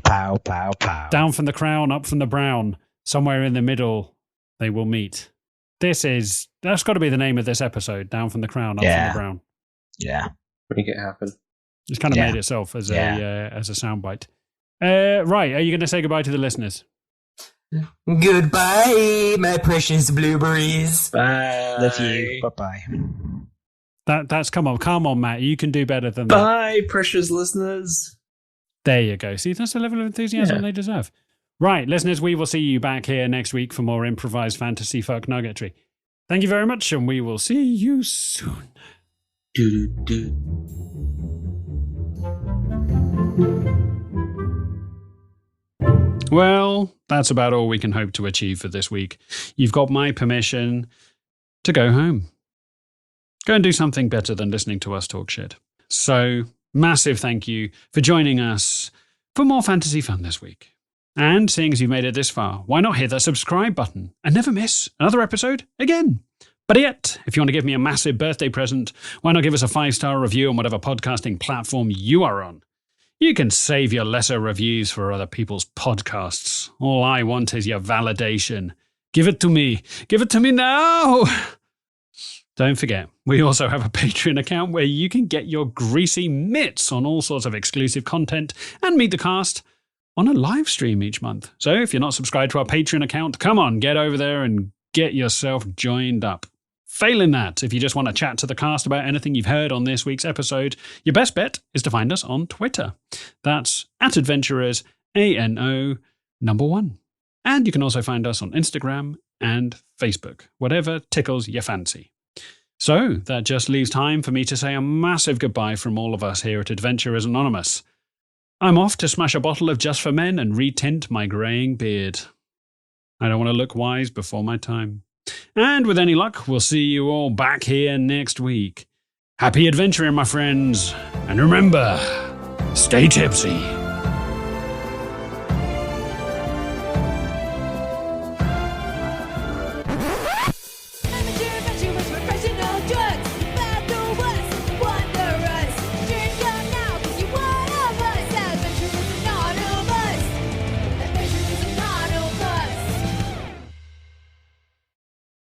Pow, pow, pow. Down from the crown, up from the brown. Somewhere in the middle, they will meet. That's got to be the name of this episode. Down from the crown, up from the brown. Yeah. Make it happen. It's kind of made itself as a soundbite. Right, are you going to say goodbye to the listeners? Goodbye, my precious blueberries. Bye. Love you. Bye-bye. That's come on, Matt. You can do better than that. Bye, precious listeners. There you go. See, that's the level of enthusiasm they deserve. Right, listeners, we will see you back here next week for more improvised fantasy Fucknuggetry. Thank you very much, and we will see you soon. Well, that's about all we can hope to achieve for this week. You've got my permission to go home. Go and do something better than listening to us talk shit. So, massive thank you for joining us for more fantasy fun this week. And seeing as you've made it this far, why not hit that subscribe button and never miss another episode again? Better yet, if you want to give me a massive birthday present, why not give us a 5-star review on whatever podcasting platform you are on? You can save your lesser reviews for other people's podcasts. All I want is your validation. Give it to me. Give it to me now. Don't forget, we also have a Patreon account where you can get your greasy mitts on all sorts of exclusive content and meet the cast on a live stream each month. So if you're not subscribed to our Patreon account, come on, get over there and get yourself joined up. Failing that, if you just want to chat to the cast about anything you've heard on this week's episode, your best bet is to find us on Twitter. That's @Adventurers, ANO, #1. And you can also find us on Instagram and Facebook, whatever tickles your fancy. So that just leaves time for me to say a massive goodbye from all of us here at Adventurers Anonymous. I'm off to smash a bottle of Just for Men and retint my greying beard. I don't want to look wise before my time. And with any luck, we'll see you all back here next week. Happy adventuring, my friends. And remember, stay tipsy.